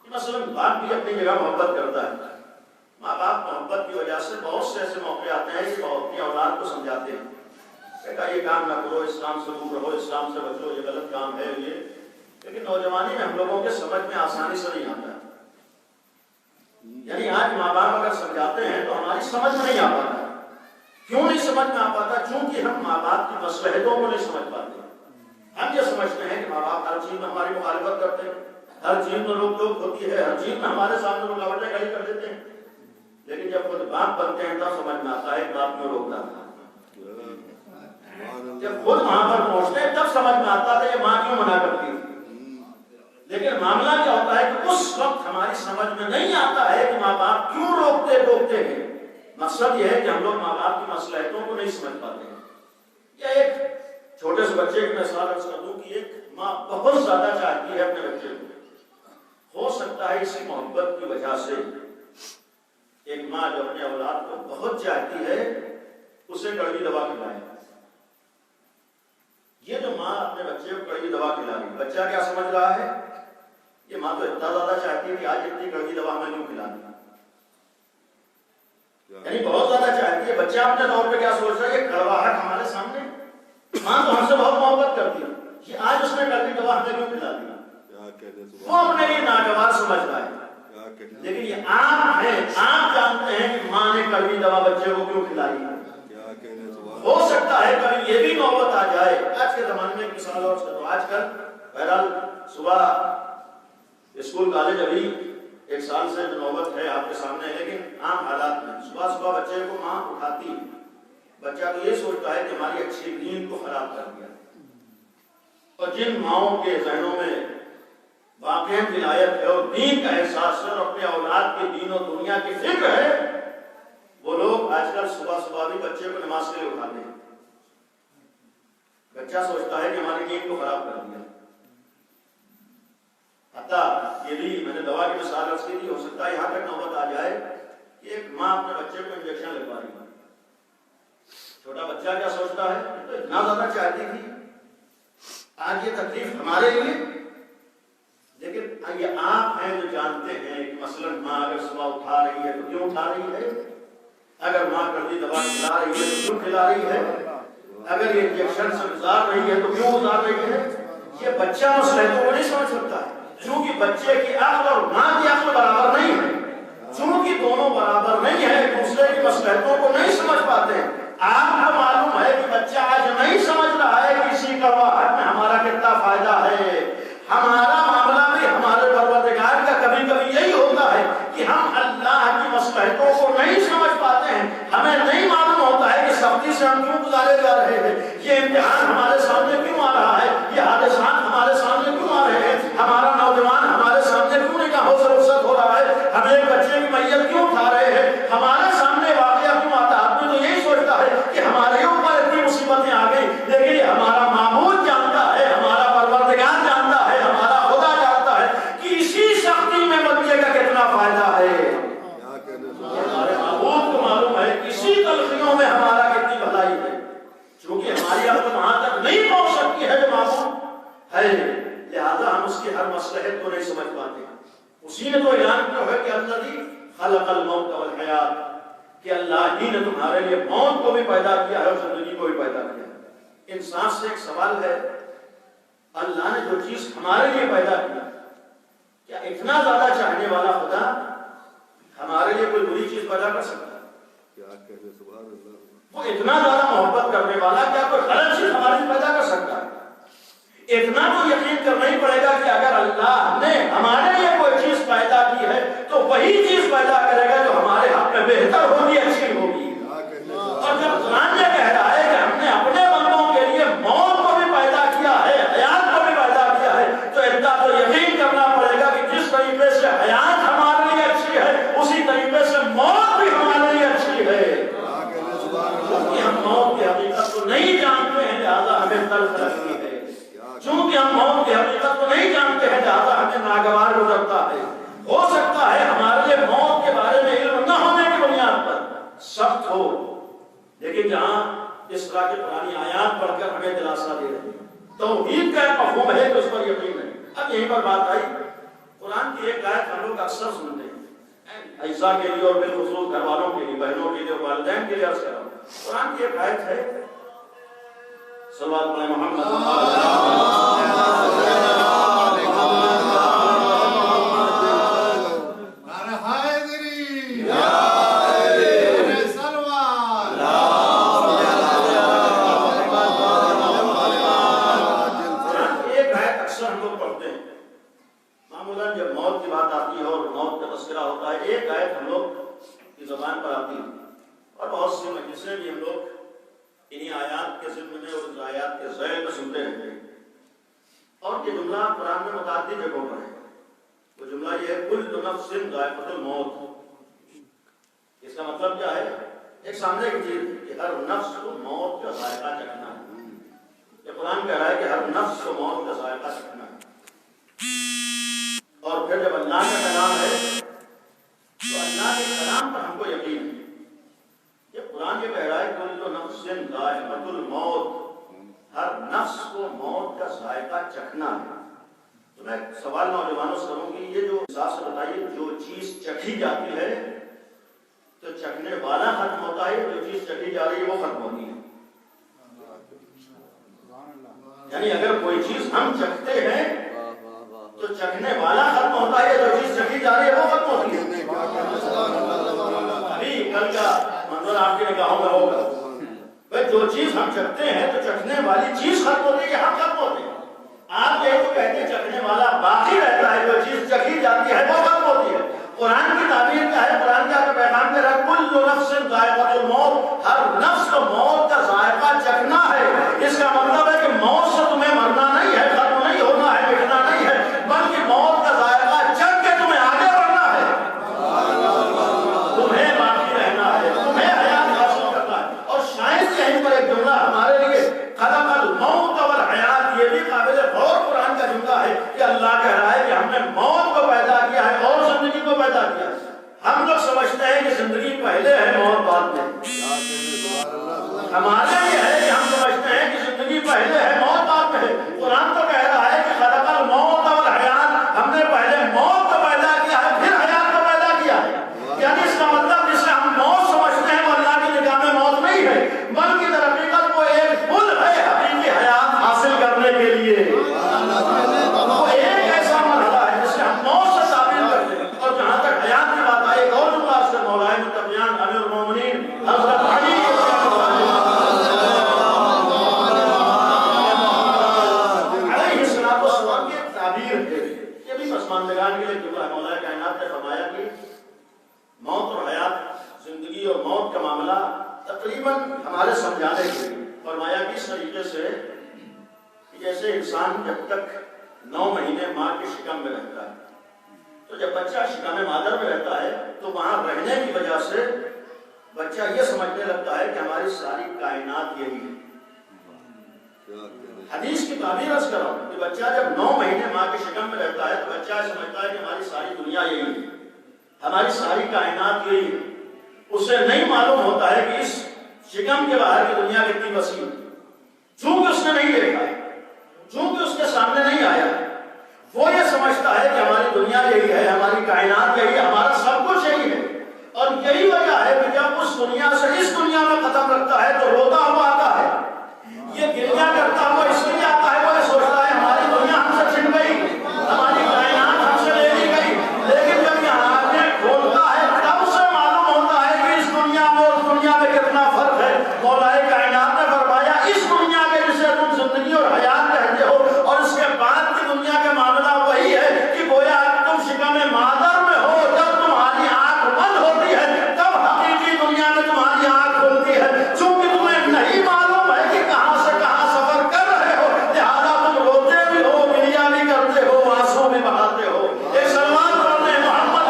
کہ مثلا باپ بھی اپنی جگہ محبت کرتا ہے، ماں باپ محبت کی وجہ سے بہت سے ایسے موقع آتے ہیں کہ وہ اپنی اولاد کو سمجھاتے ہیں، بیٹا یہ کام نہ کرو، اسلام سے دور رہو، اسلام سے بچو، یہ غلط کام ہے یہ، لیکن نوجوانی میں ہم لوگوں کے سمجھ میں آسانی سے نہیں آتا ہے۔ یعنی آج ماں باپ اگر سمجھاتے ہیں تو ہماری سمجھ میں نہیں آ پاتا۔ کیوں نہیں سمجھ میں آ پاتا؟ چونکہ ہم ماں باپ کی مصلحتوں کو نہیں سمجھ پاتے۔ ہم یہ سمجھتے ہیں کہ ماں باپ ہر چیز میں ہماری مخالفت کرتے ہیں، ہر چیز میں روک ٹوک ہوتی ہے، ہر چیز میں ہمارے سامنے رکاوٹیں کھڑی کر دیتے ہیں، لیکن جب خود باپ بنتے ہیں تب سمجھ میں آتا ہے کہ باپ کیوں روکتا تھا۔ جب خود وہاں پر پہنچتے ہیں تب سمجھ میں آتا ہے یہ ماں کیوں منع کرتی ہے۔ لیکن معاملہ کیا ہوتا ہے کہ اس وقت ہماری سمجھ میں نہیں آتا ہے کہ ماں باپ کیوں روکتے ہیں۔ مقصد یہ ہے کہ ہم لوگ ماں باپ کی مصلحتوں کو نہیں سمجھ پاتے ہیں۔ یا ایک چھوٹے سے بچے کی مثال عرض کر دوں کہ ایک ماں بہت زیادہ چاہتی ہے اپنے بچے کو، ہو سکتا ہے اسی محبت کی وجہ سے ایک ماں جو اپنے اولاد کو بہت چاہتی ہے اسے کڑوی دوا کھلائے۔ یہ جو ماں اپنے بچے کو کڑوی دوا کھلا رہی، بچہ کیا سمجھ رہا ہے؟ یہ ماں تو اتنا زیادہ چاہتی ہے کہ آج اتنی کڑوی دوا ہمیں کیوں کھلانی، یعنی بہت زیادہ چاہتی ہے۔ بچہ اپنے طور پہ کیا سوچ رہا ہے؟ یہ کڑواہٹ ہمارے سامنے، ماں تو ہم سے بہت محبت کرتی ہے، یہ آج اس نے کڑوی دوا ہمیں کیوں کھلا دیا، وہ اپنے لیے ناگوار سمجھ رہا ہے۔ لیکن یہ آپ ہیں، آپ جانتے ہیں کہ ماں نے کڑوی دوا بچے کو کیوں کھلائی ہے۔ ہو سکتا ہے کبھی یہ بھی نوبت آ جائے۔ آج کے زمانے میں ایک مثال اور چلو، آج کل بہرحال صبح اسکول کالج ابھی ایک سال سے جو نوبت ہے آپ کے سامنے ہے، لیکن عام حالات میں صبح بچے کو ماں اٹھاتی، بچہ تو یہ سوچتا ہے کہ ہماری اچھی نیند کو خراب کر دیا۔ اور جن ماؤں کے ذہنوں میں واقعی ولایت ہے اور دین کا احساس ہے اور اپنے اولاد کے دین و دنیا کی فکر ہے، وہ لوگ آج کل صبح بھی بچے کو نماز کے لیے اٹھاتے ہیں۔ بچہ سوچتا ہے کہ ہماری نیند کو خراب کر دیا۔ حتیٰ یہ بھی میں نے دوا کی مثال عرض کی تھی، ہو سکتا ہے یہاں تک نوبت آ جائے کہ ایک ماں اپنے بچے کو انجیکشن لگوا رہی ہے۔ چھوٹا بچہ کیا سوچتا ہے؟ تو اتنا زیادہ چاہتی تھی، آج یہ تکلیف ہمارے لیے۔ لیکن یہ آپ ہیں جو جانتے ہیں کہ مثلا ماں اگر صبح اٹھا رہی ہے تو کیوں اٹھا رہی ہے، اگر ماں کڑوی دوا کھلا رہی ہے تو کیوں کھلا رہی ہے، اگر یہ انجیکشن سے گزار رہی ہے تو کیوں گزار رہی ہے۔ یہ بچہ مصلحتوں کو نہیں سمجھ سکتا ہے، چونکہ بچے کی عقل اور ماں کی عقل برابر نہیں ہے، چونکہ دونوں برابر نہیں ہے، ایک دوسرے کی مصلحتوں کو نہیں سمجھ پاتے ہیں۔ آپ کو معلوم ہے کہ بچہ آج نہیں سمجھ رہا ہے کہ اسی کڑواہٹ میں ہمارا کتنا فائدہ ہے۔ ہمارا معاملہ بھی ہمارے پروردگار کا کبھی کبھی یہی ہوتا ہے کہ ہم اللہ کی مصلحتوں کو نہیں سمجھ پاتے ہیں، ہمیں نہیں معلوم ہوتا ہے کہ سختی سے ہم کیوں گزارے جا رہے ہیں، یہ امتحان ہمارے سامنے کیوں آ رہا ہے، یہ حادثات ہمارے سامنے کیوں آ رہے ہیں، ہمارا نوجوان ہمارے سامنے کیوں نکاحوں سے رخصت ہو رہا ہے، ہم ایک بچے کی میت کیوں اٹھا رہے ہیں، ہمارے سامنے واقعہ کیوں آتا ہے۔ آدمی تو یہی سوچتا ہے کہ ہمارے اوپر اتنی مصیبتیں آ گئی، لیکن ہمارا معبود جانتا ہے، ہمارا پروردگار جانتا ہے، ہمارا خدا جانتا ہے کہ اسی سختی میں بچے کا کتنا فائدہ ہے۔ ہمارے معبود کو معلوم ہے کہ اسی تلخیوں میں ہمارا کتنی بھلائی ہے، چونکہ ہماری عقل وہاں تک نہیں پہنچ سکتی ہے جو معبود ہے، لہذا ہم اس کی ہر مصلحت کو نہیں سمجھ پاتے۔ اسی نے تو اعلان کیا ہے کہ الذی خلق الموت والحیات، کہ اللہ ہی نے تمہارے لیے موت کو بھی پیدا کیا ہے اور زندگی کو بھی پیدا کیا ہے۔ انسان سے ایک سوال ہے، اللہ نے جو چیز ہمارے لیے پیدا کی، کیا اتنا زیادہ چاہنے والا خدا ہمارے لیے کوئی بری چیز پیدا کر سکتا ہے؟ وہ اتنا زیادہ محبت کرنے والا کیا کوئی غلط چیز ہمارے لیے پیدا کر سکتا ہے؟ اتنا تو یقین کرنا ہی پڑے گا کہ اگر اللہ نے ہمارے لیے کوئی چیز پیدا کی ہے تو وہی چیز پیدا کرے گا جو ہمارے حق میں بہتر ہوگی، اچھی ہوگی۔ اور جب قرآن یہ کہہ رہا ہے کہ ہم نے اپنے بندوں کے لیے موت کو بھی پیدا کیا ہے، حیات کو بھی پیدا کیا ہے، تو اتنا تو یقین کرنا سخت ہو، لیکن جہاں اس طرح کی پرانی آیات پڑھ کر ہمیں دلاسا دے رہے ہیں، توحید کا ایک مفہوم ہے کہ اس پر یقین ہے۔ اب یہیں پر بات آئی، قرآن کی ایک آیت ہم لوگ اکثر سنتے ہیں، عیسیٰ کے لیے اور بالخصوص گھر والوں کے لیے، بہنوں کے لیے اور والدین کے لیے عرض کر رہا ہوں۔ قرآن کی ایک آیت ہے، صلوات علی محمد، جب موت کی بات آتی ہے اور موت کا تذکرہ ہوتا ہے، ایک آیت ہم لوگ کی زبان پر آتی ہے اور بہت سی مجلسیں بھی ہم لوگ انہی آیات کے ضمن میں اور اس آیات کے ذیل میں سنتے رہتے ہیں، اور یہ جملہ قرآن میں متعدد جگہوں پر ہے۔ وہ جملہ یہ ہے، کل نفس ذائقۃ الموت۔ اس کا مطلب کیا ہے؟ ایک سامنے کی چیز کہ ہر نفس کو موت کا ذائقہ چکھنا ہے۔ یہ قرآن کہہ رہا ہے کہ ہر نفس کو موت کا ذائقہ چکھنا ہے۔ اور پھر جب اللہ کا کلام ہے تو اللہ کے کلام پر ہم کو یقین ہے۔ یہ قرآن یہ کہہ رہا ہے کل نفس ذائقۃ الموت، ہر نفس کو موت کا ذائقہ چکھنا ہے۔ تو میں سوال نوجوانوں سے کروں گی، یہ جو احساس سے بتائیے، جو چیز چکھی جاتی ہے تو چکھنے والا ختم ہوتا ہے، جو چیز چکھی جا رہی ہے وہ ختم ہوتی ہے۔ یعنی اگر کوئی چیز ہم چکھتے ہیں تو چکھنے والا ختم ہوتا ہے، جو چیز چکھی جا رہی ہے وہ ختم ہوتی ہے۔ ابھی کل کا منظر آپ کی نگاہوں میں ہوگا، بھائی جو چیز ہم چکھتے ہیں تو چکھنے والی چیز ختم ہوتی ہے، ہم ختم ہوتے ہیں۔ آپ یہ تو کہتے ہیں چکھنے والا باقی رہتا ہے، جو چیز چکھی جاتی ہے وہ ختم ہوتی ہے۔ قرآن کی تعبیر کیا ہے؟ قرآن کا پیغام کہہ رہا ہے کل نفس ذائقۃ الموت، ہر نفس کو موت کا ذائقہ چکھنا ہے۔ اس کا مطلب ہے کہ موت سے تمہیں مرنا نہیں ہے، ختم نہیں ہونا ہے، مٹنا نہیں ہے، بلکہ موت کا ذائقہ چکھ کے تمہیں آگے بڑھنا ہے، تمہیں باقی رہنا ہے، تمہیں حیات حاصل کرنا ہے۔ اور شاید یہیں پر ایک جملہ ہمارے لیے خلق الموت والحیات، یہ بھی قابل غور قرآن کا جملہ ہے کہ اللہ کہہ رہا ہے کہ ہم نے موت کو پیدا کیا ہے اور زندگی کو پیدا کیا ہے۔ ہم لوگ سمجھتے ہیں کہ زندگی پہلے ہے موت بعد میں، ہمارے لیے ہے کہ ہم سمجھتے ہیں کہ زندگی پہلے ہے موت بعد میں ہے۔ قرآن تو کہہ رہا ہے کہ خلق الموت والحیات، ہم نے پہلے موت کو پیدا کیا ہے پھر حیات کو پیدا کیا ہے۔ یعنی اس کا مطلب جسے ہم موت سمجھتے ہیں وہ اللہ کی نگاہ میں موت نہیں ہے، بلکہ در حقیقت وہ ایک پل ہے حقیقی حیات حاصل کرنے کے لیے۔ وہ ایک ایسا مرحلہ ہے جسے ہم موت سے تعبیر کرتے ہیں۔ اور جہاں تک حیات کی بات آئی، ایک اور جملہ سے مولا متقیان امیر المومنین حضرت علی علیہ السلام کی تعبیر ہے۔ یہ بھی پسماندگان کے لیے جملہ مولا کائنات نے فرمایا کہ موت اور حیات، زندگی اور موت کا معاملہ تقریباً ہمارے سمجھانے کے لیے فرمایا کہ اس طریقے سے جیسے انسان جب تک 9 مہینے ماں کے شکم میں رہتا ہے، تو جب بچہ شکم مادر میں رہتا ہے تو وہاں رہنے کی وجہ سے بچہ یہ سمجھنے لگتا ہے کہ ہماری ساری کائنات یہی ہے۔ حدیث کی تعبیر عرض کر رہا ہوں کہ بچہ جب 9 مہینے ماں کے شکم میں رہتا ہے تو بچہ سمجھتا ہے کہ ہماری ساری دنیا یہی ہے، ہماری ساری کائنات یہی ہے۔ اسے نہیں معلوم ہوتا ہے کہ اس شکم کے باہر کی دنیا کتنی وسیع ہے، چونکہ اس نے نہیں دیکھا، چونکہ اس کے سامنے نہیں آیا، وہ یہ سمجھتا ہے کہ ہماری دنیا یہی ہے، ہماری کائنات یہی ہے، ہمارا سب کچھ یہی ہے۔ اور یہی وجہ ہے کہ جب اس دنیا سے اس دنیا میں قدم رکھتا ہے تو روتا ہوا آتا ہے، یہ گریہ کرتا ہوا اس لیے آتا ہے، وہ یہ سوچتا ہے ہماری دنیا ہم سے چھن گئی، ہماری کائنات ہم سے لے لی گئی۔ لیکن جب یہ آنکھیں کھولتا ہے تب اسے معلوم ہوتا ہے کہ اس دنیا میں اور دنیا میں کتنا فرق ہے۔ مولا کائنات نے فرمایا اس دنیا کے جسے تم زندگی اور حیات کہتے ہو، اور اس کے بعد کی دنیا کا معاملہ وہی ہے کہ گویا تم شکم مادر میں ہو، جب تمہاری آنکھ بند ہوتی ہے تب حقیقی دنیا میں تمہاری آنکھ کھلتی ہے۔ چونکہ تمہیں نہیں معلوم ہے کہ کہاں سے کہاں سفر کر رہے ہو، لہٰذا تم روتے بھی ہو، گریہ بھی کرتے ہو، آنسو بھی بہاتے ہو۔ ایک سلمان پڑھتے ہیں محمد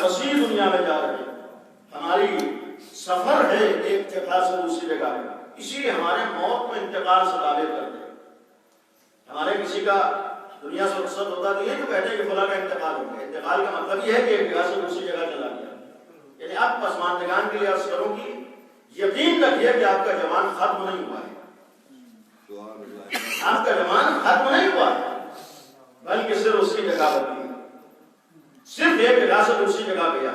وسیع دنیا میں جا رہے ہیں، ہماری سفر ہے ایک جگہ سے دوسری جگہ، اسی لیے ہمارے موت میں انتقال سے تعبیر کرتے ہیں۔ ہمارے کسی کا دنیا سے رخصت ہوتا تو یہ تو کہتے ہیں کہ فلاں کا انتقال ہو گیا. انتقال کا مطلب یہ ہے کہ ایک جگہ سے دوسری جگہ چلا گیا. یعنی اب پسماندگان کے لیے عرض کروں کہ یقین رکھیے کہ آپ کا زمان ختم نہیں ہوا ہے. آپ کا زمان ختم نہیں ہوا ہے، بلکہ صرف اس کی جگہ بدلی، صرف ایک جگہ سے دوسری جگہ گیا.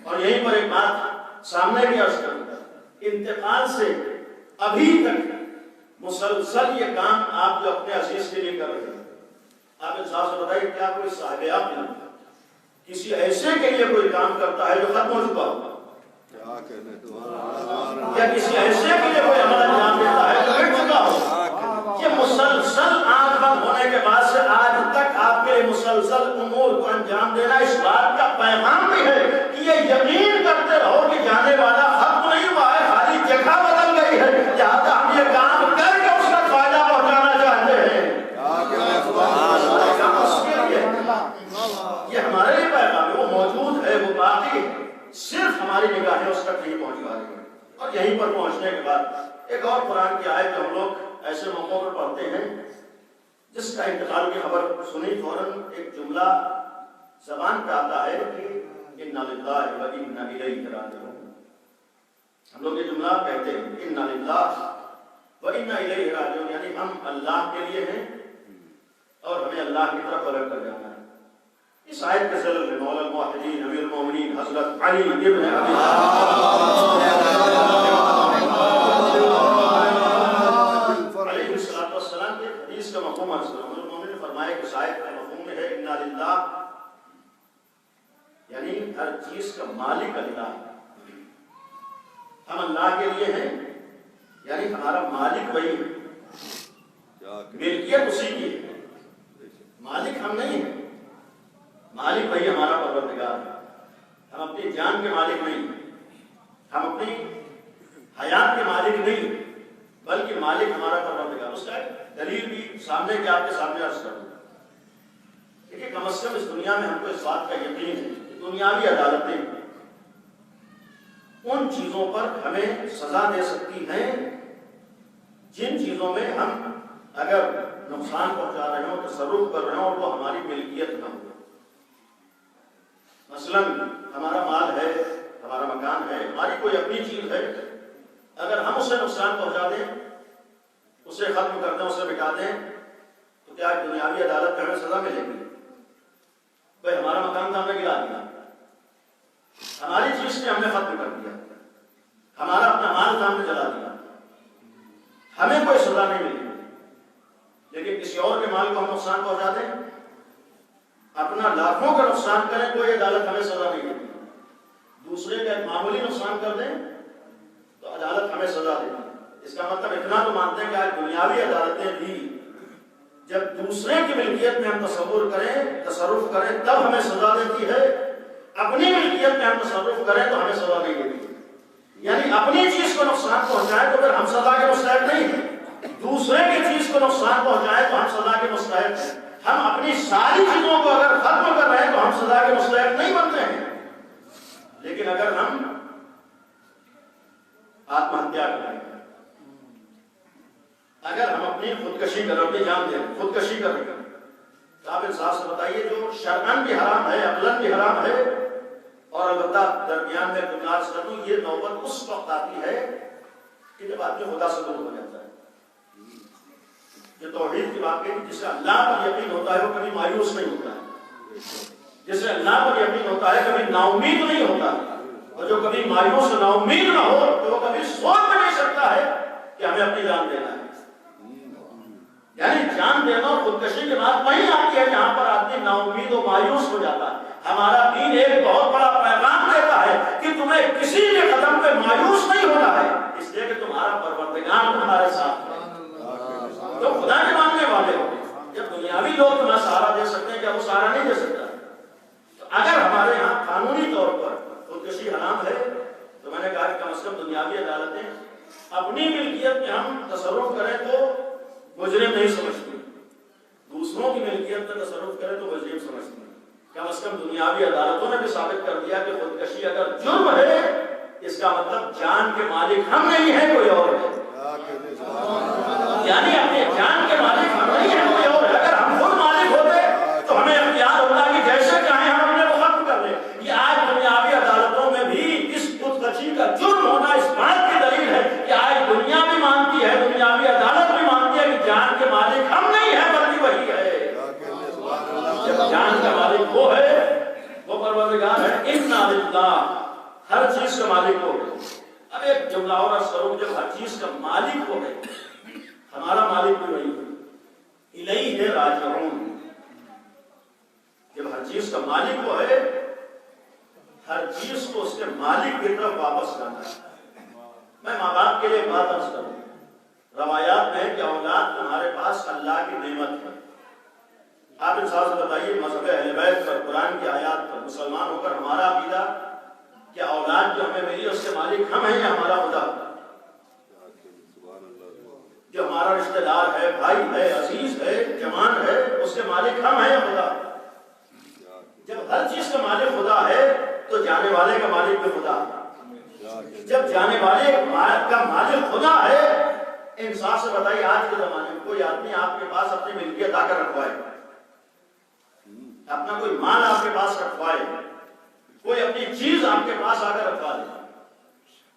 اور یہیں پر ایک بات سامنے کی عرض کروں، انتقال سے ابھی تک مسلسل یہ کام آپ جو اپنے عزیز کے لیے کر رہے ہیں، آپ انصاف سے بتائیے کیا کوئی صاحب عقل کسی ایسے کے لیے کوئی کام کرتا ہے جو ختم ہو چکا ہو؟ یا کسی ایسے کے لیے کوئی عمل انجام دیتا ہے جو مٹ چکا ہو؟ یہ مسلسل آنکھ بند ہونے کے بعد سے آج تک آپ کے مسلسل امور کو انجام دینا اس بات کا پیغام بھی ہے کہ یہ یقین کرتے رہو کہ جانے والا ختم نہیں ہوا ہے، خالی جگہ بدل گئی ہے. لہٰذا ہم یہ کام کر کے اس کا فائدہ پہنچانا چاہتے ہیں. یہ ہمارے لیے پیغام ہے، وہ موجود ہے، وہ باقی ہے، صرف ہماری نگاہیں اس تک نہیں پہنچ پا رہی ہیں. اور یہیں پر پہنچنے کے بعد ایک اور قرآن کی آیت جو ہم لوگ ایسے موقعوں پر پڑھتے ہیں، جس کا انتقال کی خبر سنی فوراً ایک جملہ زبان پہ آتا ہے کہ اِنَّا لِلَّهِ وَإِنَّا إِلَيْهِ رَاجِعُونَ. ہم لوگ یہ جملہ کہتے ہیں اِنَّا لِلَّهِ وَإِنَّا إِلَيْهِ رَاجِعُونَ، یعنی ہم اللہ کے لیے ہیں اور ہمیں اللہ کی طرف پلٹ کر جانا ہے. اس آیت کے ذیل میں مولا الموحدین امیر المومنین حضرت علی ابن ابی علیہ السلام کے حدیث کا مفہوم عرض کروں. امیر المومنین نے فرمایا کہ اس آیت کا مفہوم ہے اِنَّا لِلَّهِ، یعنی ہر چیز کا مالک اللہ ہے. ہم اللہ کے لیے ہیں، یعنی ہمارا مالک وہی ہے، ملکیت اسی کی ہے، مالک ہم نہیں ہیں. مالک وہی ہمارا پروردگار ہے. ہم اپنی جان کے مالک نہیں، ہم اپنی حیات کے مالک نہیں، بلکہ مالک ہمارا پروردگار. اس کا دلیل بھی سامنے کے آپ کے سامنے عرض کروں. دیکھیے کم از کم اس دنیا میں ہم کو اس بات کا یقین ہے کہ دنیاوی عدالتیں ان چیزوں پر ہمیں سزا دے سکتی ہیں جن چیزوں میں ہم اگر نقصان پہنچا رہے ہوں، تصرف کر رہے ہوں اور وہ ہماری ملکیت نہ ہو. مثلاً ہمارا مال ہے، ہمارا مکان ہے، ہماری کوئی اپنی چیز ہے، اگر ہم اسے نقصان پہنچا دیں، اسے ختم کر دیں، اسے مٹا دیں، تو کیا دنیاوی عدالت میں ہمیں سزا ملے گی؟ بھائی ہمارا مکان تو ہم نے گرا دیا، ہماری چیز نے ہم نے ختم کر دیا، ہمارا اپنا مال تو ہم نے جلا دیا، ہمیں کوئی سزا نہیں ملی. لیکن کسی اور کے مال کو ہم نقصان پہنچا دیں، اپنا لاکھوں کا نقصان کریں، کوئی عدالت ہمیں سزا نہیں دیتی. دوسرے کا ایک معمولی نقصان کر دیں تو عدالت ہمیں سزا دیتی. اس کا مطلب اتنا تو مانتے ہیں کہ آج دنیاوی عدالتیں بھی جب دوسرے کی ملکیت میں ہم تصور کریں، تصرف کریں، تب ہمیں سزا دیتی ہے. اپنی ملکیت میں ہم تصرف کریں تو ہمیں سزا نہیں دیتی. یعنی اپنی چیز کو نقصان پہنچائیں تو پھر ہم سزا کے مستحق نہیں ہیں، دوسرے کی چیز کو نقصان پہنچائیں تو ہم سزا کے مستحق ہیں. ہم اپنی ساری چیزوں کو اگر ختم کر رہے ہیں تو ہم سزا کے مستحق نہیں بنتے ہیں. لیکن اگر ہم آتم ہتیا کریں، اگر ہم اپنی خودکشی کریں، اپنی جان دیں، خودکشی کریں، تو آپ انصاف سے بتائیے جو شرعاً بھی حرام ہے، عقلاً بھی حرام ہے، اور البتہ درمیان میں گناہ کر دوں، یہ نوبت اس وقت آتی ہے کہ جب آدمی خدا سے دور ہو جاتا ہے. یہ توحید کی بات ہے، جسے اللہ پر یقین ہوتا ہے وہ کبھی مایوس نہیں ہوتا ہے، جسے اللہ پر یقین ہوتا ہے کبھی نا امید نہیں ہوتا، اور جو کبھی مایوس نا امید نہ ہو تو وہ کبھی سوچ بھی نہیں سکتا ہے کہ ہمیں اپنی جان دینا ہے. یعنی جان دینا اور خودکشی کے بعد وہیں آتی ہے جہاں پر آدمی نا امید و مایوس ہو جاتا ہے. ہمارا دین ایک بہت بڑا پیغام دیتا ہے کہ تمہیں کسی کے قدم پہ مایوس نہیں ہونا ہے، اس لیے کہ تمہارا پروردگار تمہارے ساتھ ہے. تو خدا کے ماننے والے ہو، جب دنیاوی لوگ تمہیں سہارا دے سکتے ہیں کیا وہ سہارا نہیں دے سکتا؟ تو اگر ہمارے یہاں قانونی طور پر خودکشی حرام ہے تو میں نے کہا کہ کم از کم دنیاوی عدالتیں اپنی ملکیت میں ہم تصرف کریں تو مجرم نہیں سمجھتی، دوسروں کی ملکیت میں تصرف کریں تو مجرم سمجھتی. کم از کم دنیاوی عدالتوں نے بھی ثابت کر دیا کہ خودکشی اگر جرم ہے اس کا مطلب جان کے مالک ہم نہیں ہیں، کوئی اور ہے. یعنی اپنے جان کے مالک ہم نہیں ہیں، اللہ، ہر چیز کا مالک ہو گئے. اب ایک جملہ اور عرض کروں، جب ہر چیز کا مالک ہو گئے، ہمارا مالک بھی وہی ہے. الیہ راجعون، جب ہر چیز کا مالک وہ ہے، ہر چیز کو اس کے مالک کی طرف واپس لانا ہے. میں ماں باپ کے لیے ایک بات عرض کروں، روایات میں ہے کہ اولاد تمہارے پاس اللہ کی نعمت ہے. آپ انصاف سے بتائیے، مذہب اہل بیت پر، قرآن کی آیات پر مسلمان ہو کر ہمارا عقیدہ کہ اولاد جو ہمیں ملی اس کے مالک ہم ہیں یا ہمارا خدا؟ جو ہمارا رشتہ دار ہے، بھائی ہے، عزیز ہے، جوان ہے، اس کے مالک ہم ہیں یا خدا؟ جب ہر چیز کا مالک خدا ہے تو جانے والے کا مالک بھی خدا ہے. جب جانے والے کا مالک خدا ہے، انصاف سے بتائیے آج کے زمانے میں کوئی آدمی آپ کے پاس اپنی ملکیت آ کر رکھوائے، اپنا کوئی مال آپ کے پاس رکھوائے، کوئی اپنی چیز آپ کے پاس آ کر رکھوا دے،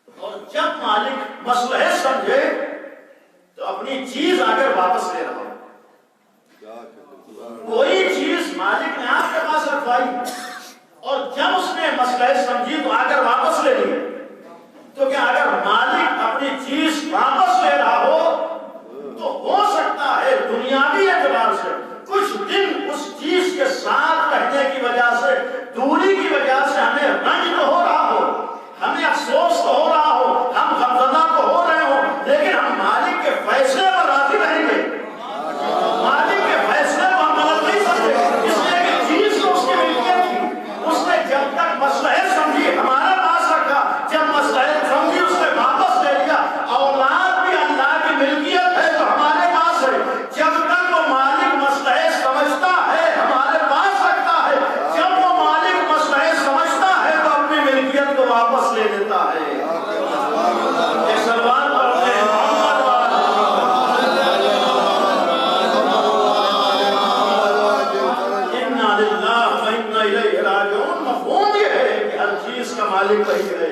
اور جب مالک مصلحت سمجھے تو اپنی چیز آ کر واپس لے رہا ہو. کوئی چیز مالک نے آپ کے پاس رکھوائی اور جب اس نے مصلحت سمجھی تو آ کر واپس لے لی. تو کیا اگر مالک اپنی چیز واپس لے رہا ہو تو ہو سکتا ہے دنیاوی اعتبار سے کچھ دن اس چیز کے ساتھ رہنے کی وجہ سے، دوری کی وجہ سے ہمیں رنج تو ہو رہا ہو، ہمیں افسوس تو ہو رہا ہو، ہم غمزدہ تو ہو رہے ہوں، لیکن ہم مالک کے فیصلے پر راضی رہیں گے. مالک کے فیصلے کو ہم غلط نہیں سمجھے، اس لیے کہ چیز تو اس کی ملکیت تھی. اس نے جب تک مصلحت سمجھی ہمارے پاس رکھا، جب مصلحت سمجھی اس نے واپس لے لیا. اولاد بھی اللہ کی ملکیت ہے تو ہمارے پاس ہے. جب تک وہ مالک مصلحت سمجھتا ہے ہمارے پاس رکھتا ہے، جب وہ مالک مصلحت سمجھتا ہے تو اپنی ملکیت کو واپس لے لیتا ہے. ایک سلوات پڑھتے ہیں، انا للہ و انا الیہ راجعون. مفہوم یہ ہے کہ ہر چیز کا مالک وہی ہے.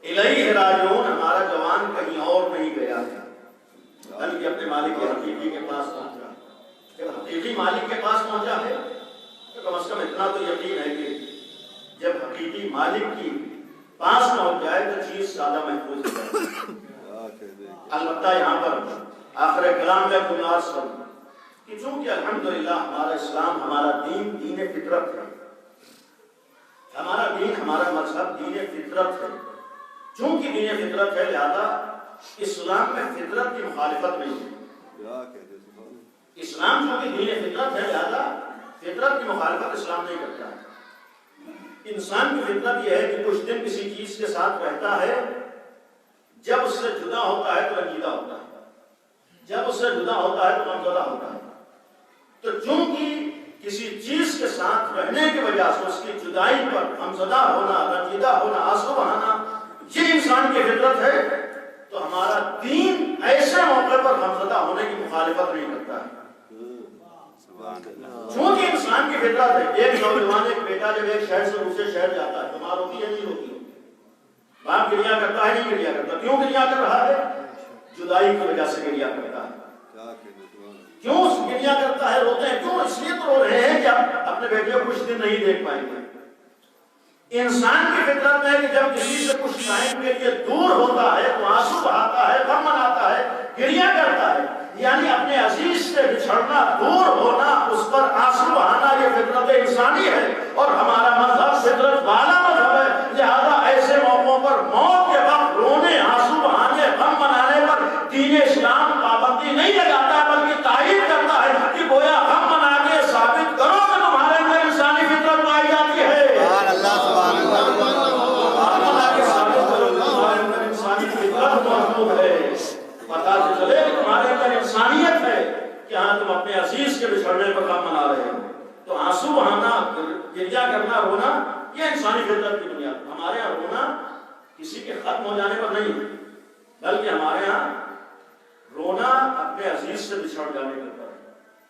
الیہ راجعون، ہمارا جوان کہیں اور نہیں گیا ہے بلکہ اپنے مالک کے حقیقی کے پاس پہنچا. جب حقیقی مالک کے پاس پہنچا ہے تو کم از کم اتنا تو یقین ہے کہ جب حقیقی مالک کی پاس پہنچ جائے تو چیز زیادہ محفوظ ہو جائے. البتہ یہاں پر آخر کلام میں گزارش کروں کہ چونکہ الحمدللہ ہمارا اسلام، ہمارا دین دین فطرت ہے، ہمارا دین، ہمارا مذہب دین فطرت ہے. چونکہ دین فطرت ہے لہذا اسلام میں فطرت کی مخالفت نہیں ہے. اسلام چونکہ دین فطرت ہے لہذا فطرت کی مخالفت اسلام نہیں کرتا ہے. انسان کی فطرت یہ ہے کہ کچھ دن کسی چیز کے ساتھ رہتا ہے، جب اس سے جدا ہوتا ہے تو رنجیدہ ہوتا ہے، جب اس سے جدا ہوتا ہے تو غمزدہ ہوتا ہے. تو چونکہ کسی چیز کے ساتھ رہنے کی وجہ سے اس کی جدائی پر غمزدہ ہونا، رنجیدہ ہونا، آنسو بہانا، یہ انسان کی فطرت ہے، تو ہمارا دین ایسے موقع پر غمزدہ ہونے کی مخالفت نہیں کرتا ہے. چونکہ انسان کی فطرت ہے. ایک نوجوان، ایک بیٹا جب ایک شہر سے دوسرے شہر جاتا ہے تو ماں روتی ہے نہیں روتی؟ باپ گریا کرتا ہے نہیں گریا کرتا؟ کیوں گریا کر رہا ہے؟ جدائی کی وجہ سے گریا کرتا ہے. کیوں گریا کرتا ہے، روتے ہیں کیوں؟ اس لیے تو رو رہے ہیں کہ آپ اپنے بیٹے کو کچھ دن نہیں دیکھ پائیں گے. انسان کی فطرت ہے کہ جب کسی سے کچھ ٹائم کے لیے دور ہوتا ہے تو آنسو بہاتا ہے، غم مناتا ہے، گریا کرتا ہے. یعنی اپنے عزیز سے بچھڑنا، دور ہونا، اس پر آنسو بہانا، یہ فطرت انسانی ہے. اور ہمارا مذہب فطرت والا مذہب ہے، لہذا ایسے موقعوں پر موت کے وقت رونے، آنسو بہانے، غم منانے پر دین اسلام پابندی نہیں لگاتا بلکہ تائید کرتا ہے کہ گویا غم منا کے ثابت کرو کہ تمہارے اندر انسانی فطرت پائی جاتی ہے. پتا چلے کہ تمہارے اندر انسانیت ہے کہ ہاں تم اپنے عزیز کے بچھڑنے پر غم منا رہے ہو. تو آنسو بہانا، گریا کرنا، رونا، یہ انسانی فطرت کی بنیاد. ہمارے یہاں رونا کسی کے ختم ہو جانے پر نہیں، بلکہ ہمارے یہاں رونا اپنے عزیز سے بچھڑ جانے پر ہے.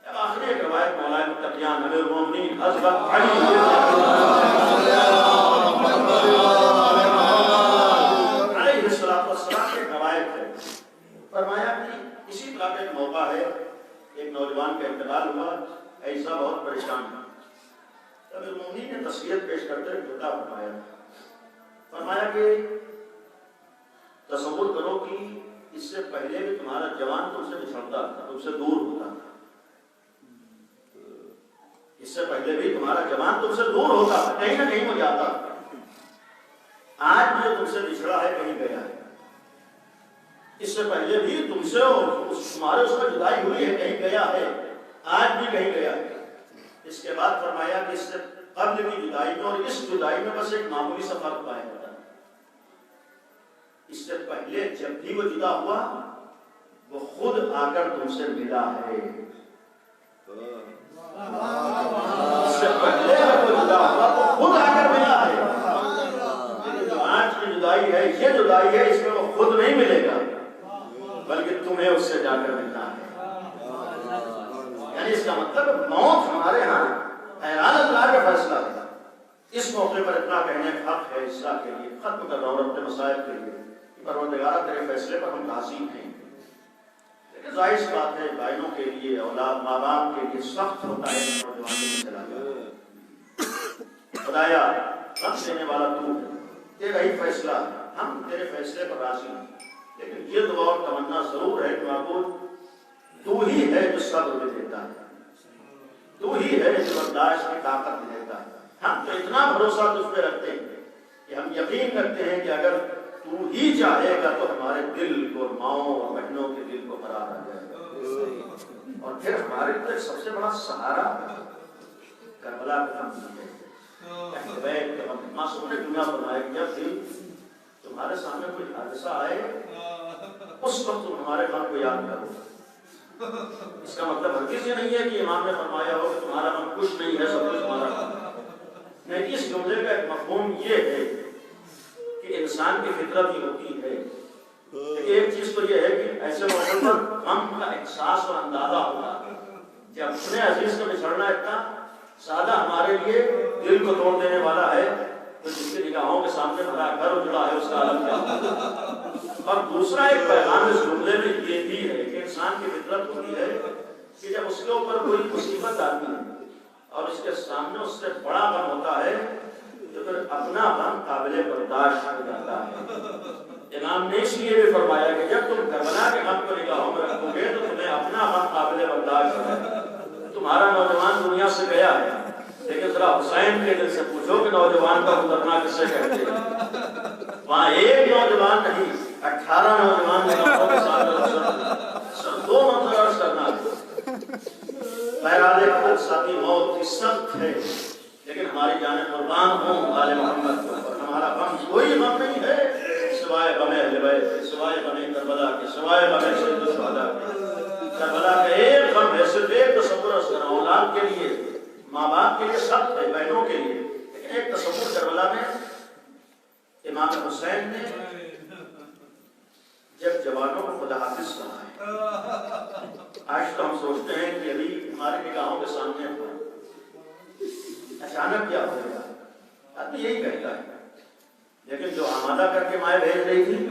اب آخری ایک روایت مولا متقیان امیر المومنین حضرت علی علیہ السلام کی ایک روایت ہے. فرمایا کہ اسی طرح کا ایک موقع ہے، ایک نوجوان کا انتقال ہوا، ایسا بہت پریشان تھا. امیر المومنین نے تسلیت پیش کرتے ہوئے جھوٹا فرمایا فرمایا کہ تصور کرو کہ اس سے پہلے بھی تمہارا جوان تم سے بچھڑتا تھا، تم سے دور ہوتا تھا، اس سے پہلے بھی تمہارا جوان تم سے دور ہوتا تھا، کہیں نہ کہیں وہ جاتا تھا۔ آج بھی تم سے بچھڑا ہے، کہیں گیا ہے۔ اس سے پہلے بھی تم سے تمہارے اس میں جدائی ہوئی ہے، کہیں گیا ہے، آج بھی کہیں گیا ہے۔ اس کے بعد فرمایا کہ اس سے قبل کی جدائی میں اور اس جدائی میں بس ایک معمولی سا فرق پایا جاتا ہے۔ اس سے پہلے جب بھی وہ جدا ہوا وہ خود آ کر تم سے ملا ہے، اس سے پہلے وہ جدا ہوا وہ خود آ کر ملا ہے۔ لیکن جو آج کی جدائی ہے، یہ جدائی ہے، اس میں وہ خود نہیں ملے گا بلکہ تمہیں اس سے جا کر ملنا ہے۔ یعنی اس کا مطلب موت ہمارے ہاں حیران اللہ کا فیصلہ ہے۔ اس موقع پر اتنا کہنے کا حق ہے اصلاح کے لیے، ختم کر رہا ہوں اپنے مسائل کے لیے، پروردگارہ تیرے فیصلے پر ہم راضی ہیں۔ لیکن ظاہر سی بات ہے بھائیوں کے لیے، اولاد ماں باپ کے لیے سخت ہوتا ہے نوجوانی میں چلا گیا۔ خدایا غم دینے والا تو ہے، تیرا ہی فیصلہ ہے، ہم تیرے فیصلے پر راضی ہیں۔ لیکن یہ دعا اور تمنا ضرور ہے کہ معبود تو ہی ہے جو صبر بھی دیتا ہے، تو ہی ہے جو برداشت کی طاقت بھی دیتا ہے۔ ہم تو اتنا بھروسہ تجھ پہ رکھتے ہیں کہ ہم یقین کرتے ہیں کہ اگر تو ہی چاہے گا تو ہمارے دل کو، ماؤں اور بہنوں کے دل کو قرار آ جائے گا۔ اور پھر ہمارے لیے سب سے بڑا سہارا کربلا کا غم ہے، معصوم نے دنیا بنایا کہ جب بھی تمہارے سامنے کوئی حادثہ آئے اس وقت تم ہمارے غم کو یاد کرو۔ اس کا مطلب ہرگز یہ نہیں ہے کہ امام نے فرمایا ہو کہ تمہارا غم کچھ نہیں ہے، سب کچھ تمہارا غم ہے۔ نہیں، اس جملے کا ایک مفہوم یہ ہے کہ انسان کی فطرت ہی ہوتی ہے۔ ایک چیز تو یہ ہے کہ ایسے موقع پر غم کا احساس اور اندازہ ہوتا ہے کہ اپنے عزیز کا بچھڑنا اتنا زیادہ ہمارے لیے دل کو توڑ دینے والا ہے تو جس کی نگاہوں کے سامنے بھرا گھر اجڑا ہے اس کا عالم کیا۔ اور دوسرا ایک پیغام اس جملے میں یہ بھی ہے کہ انسان کی فطرت ہوتی ہے کہ جب اس کے اوپر کوئی مصیبت آتی ہے اور اس کے سامنے اس سے بڑا غم ہوتا ہے تو پھر اپنا غم قابل برداشت ہو جاتا ہے۔ امام نے اس لیے بھی فرمایا کہ جب تم کربلا کے غم کو نگاہوں میں رکھو گے تو تمہیں اپنا غم قابل برداشت ہے۔ تمہارا نوجوان دنیا سے گیا ہے، لیکن ذرا حسین کے دل سے پوچھو کہ نوجوان کا گزرنا کسے کہتے ہیں۔ وہاں ایک نوجوان نہیں، 18 نوجوان نگاہوں کے ساتھ دو منظر عرض کرنا ہے۔ بہرحال ایک خود ساتھی موت کی سخت ہے، لیکن ہماری جانیں قربان ہوں آل محمد پر۔ ہمارا غم کوئی غم نہیں ہے سوائے غم اہل بیت، سوائے غم کربلا کے، سوائے غم سید الشہداء کے۔ کربلا کا ایک غم ہے، صرف ایک تصور اس طرح اولاد کے لیے، ماں باپ کے لیے سخت ہے، بہنوں کے لیے، لیکن ایک تصور کربلا میں امام حسین نے جب جوانوں کو خدا حافظ کہا ہے۔ آج تو ہم سوچتے ہیں کہ ابھی ہمارے نگاہوں کے سامنے ہوا، اچانک کیا ہو گیا، آدمی یہی کہتا ہے، لیکن جو آمادہ کر کے مائیں بھیج رہی تھی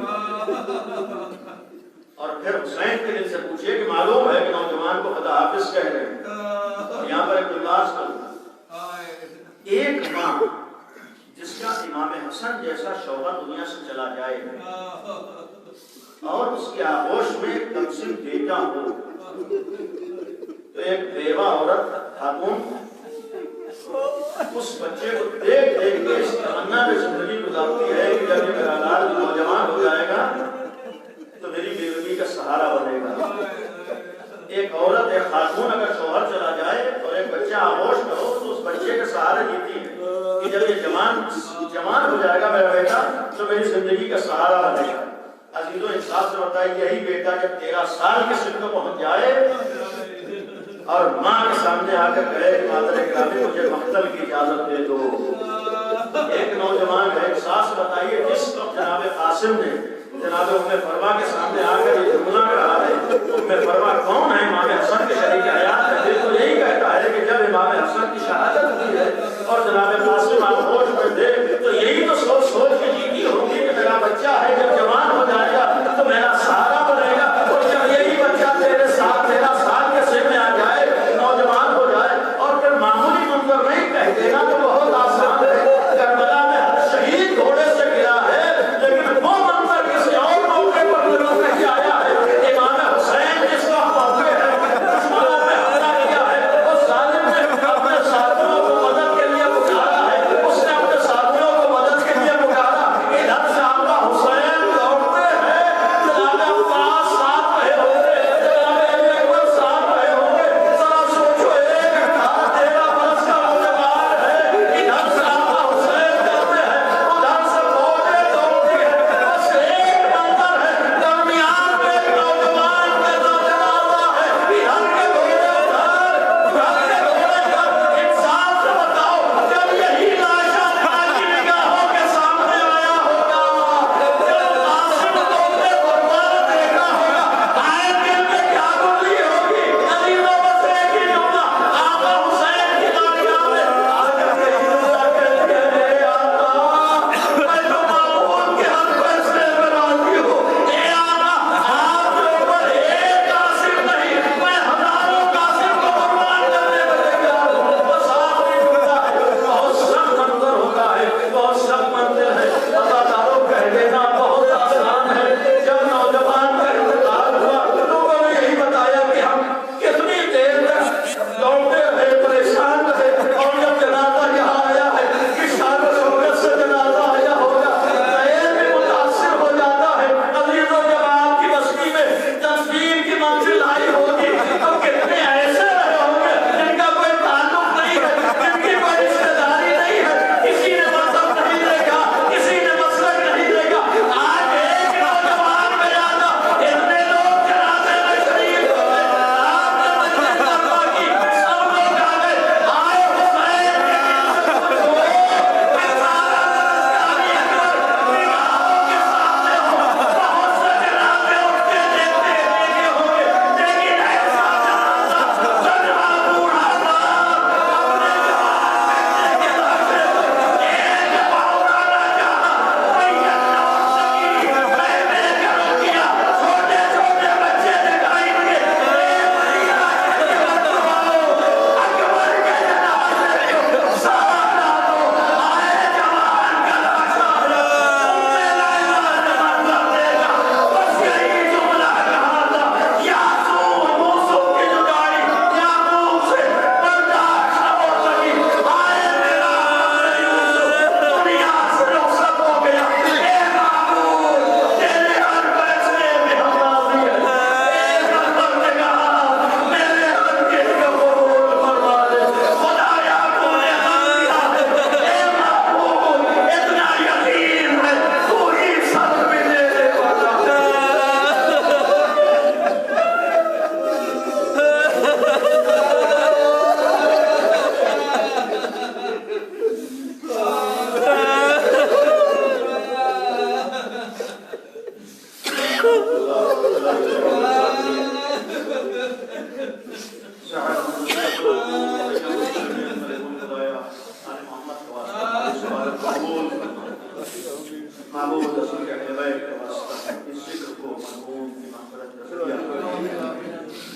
اور پھر حسین کے دل سے پوچھے کہ معلوم ہے کہ نوجوان کو خدا حافظ کہہ رہے ہیں، اور یہاں پر ایک دلداز کروں، ایک ماں جس کا امام حسن جیسا شوہر دنیا سے چلا جائے اور اس کی آغوش میں کمسن بیٹا ہو تو ایک بیوہ عورت خاتون اس بچے کو دیکھ دیکھ کے اس تمنا میں زندگی گزارتی ہے کہ جب یہ میرا لال نوجوان ہو جائے گا تو میری بیوگی کا سہارا بنے گا۔ ایک عورت، ایک خاتون اگر شوہر چلا جائے اور ایک بچہ آغوش میں ہو تو اس بچے کے سہارے جیتی ہے کہ جب یہ جوان ہو جائے گا میرا بیٹا تو میری زندگی کا سہارا بنے گا۔ عزیزو انصاف سے بتائیے، یہی بیٹا جب 13 سال کے سن کو پہنچ جائے اور ماں کے سامنے آ کر کہے کہ مادر گرامی مجھے مقتل کی اجازت دے دو، ایک نوجوان ہے، انصاف سے بتائیے جس وقت جناب قاسم نے جناب ام فروا کے سامنے آ کر یہ جملہ کہا ہے، ام فروا کون ہے؟ امام حسن کے شریک حیات ہے، دل تو یہی کہتا ہے کہ جب امام حسن کی شہادت ہوئی ہے اور جناب قاسم آغوش میں تھے تو یہی تو سوچ سوچ کے جیتی ہوگی کہ میرا بچہ ہے جب جوان ہو جائے گا تو میرا سہارا بنے گا، اور جب یہی بچہ تیرے ساتھ 13 سال کے سن میں آ جائے، نوجوان ہو جائے اور پھر معمولی منظر نہیں کہتے نا تو بہت آسان ہے۔ کربلا میں شہید گھوڑے سے گرا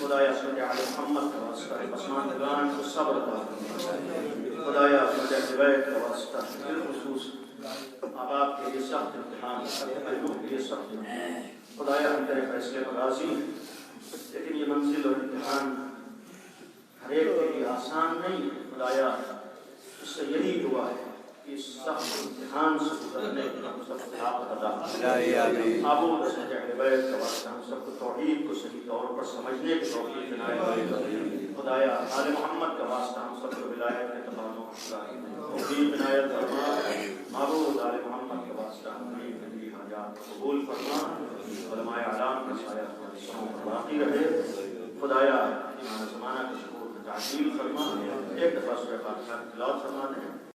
خدایا صلی علی محمد کا واسطہ پسماندگان کو صبر عطا فرما خدایا اہل بیت کا واسطہ بالخصوص آپ کے لیے سخت امتحان علموں کے لیے سخت امتحان خدایا ہم تیرے فیصلے پر راضی ہیں لیکن یہ منزل اور امتحان ہر ایک کے لیے آسان نہیں ہے خدایا اس سے یہی دعا ہے کہ اس سخت امتحان سے گزرنے کی ہم سب کو طاقت عطا فرما معبود اہل بیت کا واسطہ ہم سب کو توحید کو صحیح طور پر سمجھنے کی توفیق عنایت خدایا آل محمد کا واسطہ ہم سب کو ولایت کے تمام توفیق عنایت فرما معبود آل محمد کے واسطہ ہماری زندگی حاجات کو قبول فرما علماء اعلام کا سایہ ہماری سروں پر باقی رہے خدایا امام زمانہ کے شکور کو تعجیل فرما ایک دفعہ سورہ فاتحہ تلاوت فرما دیں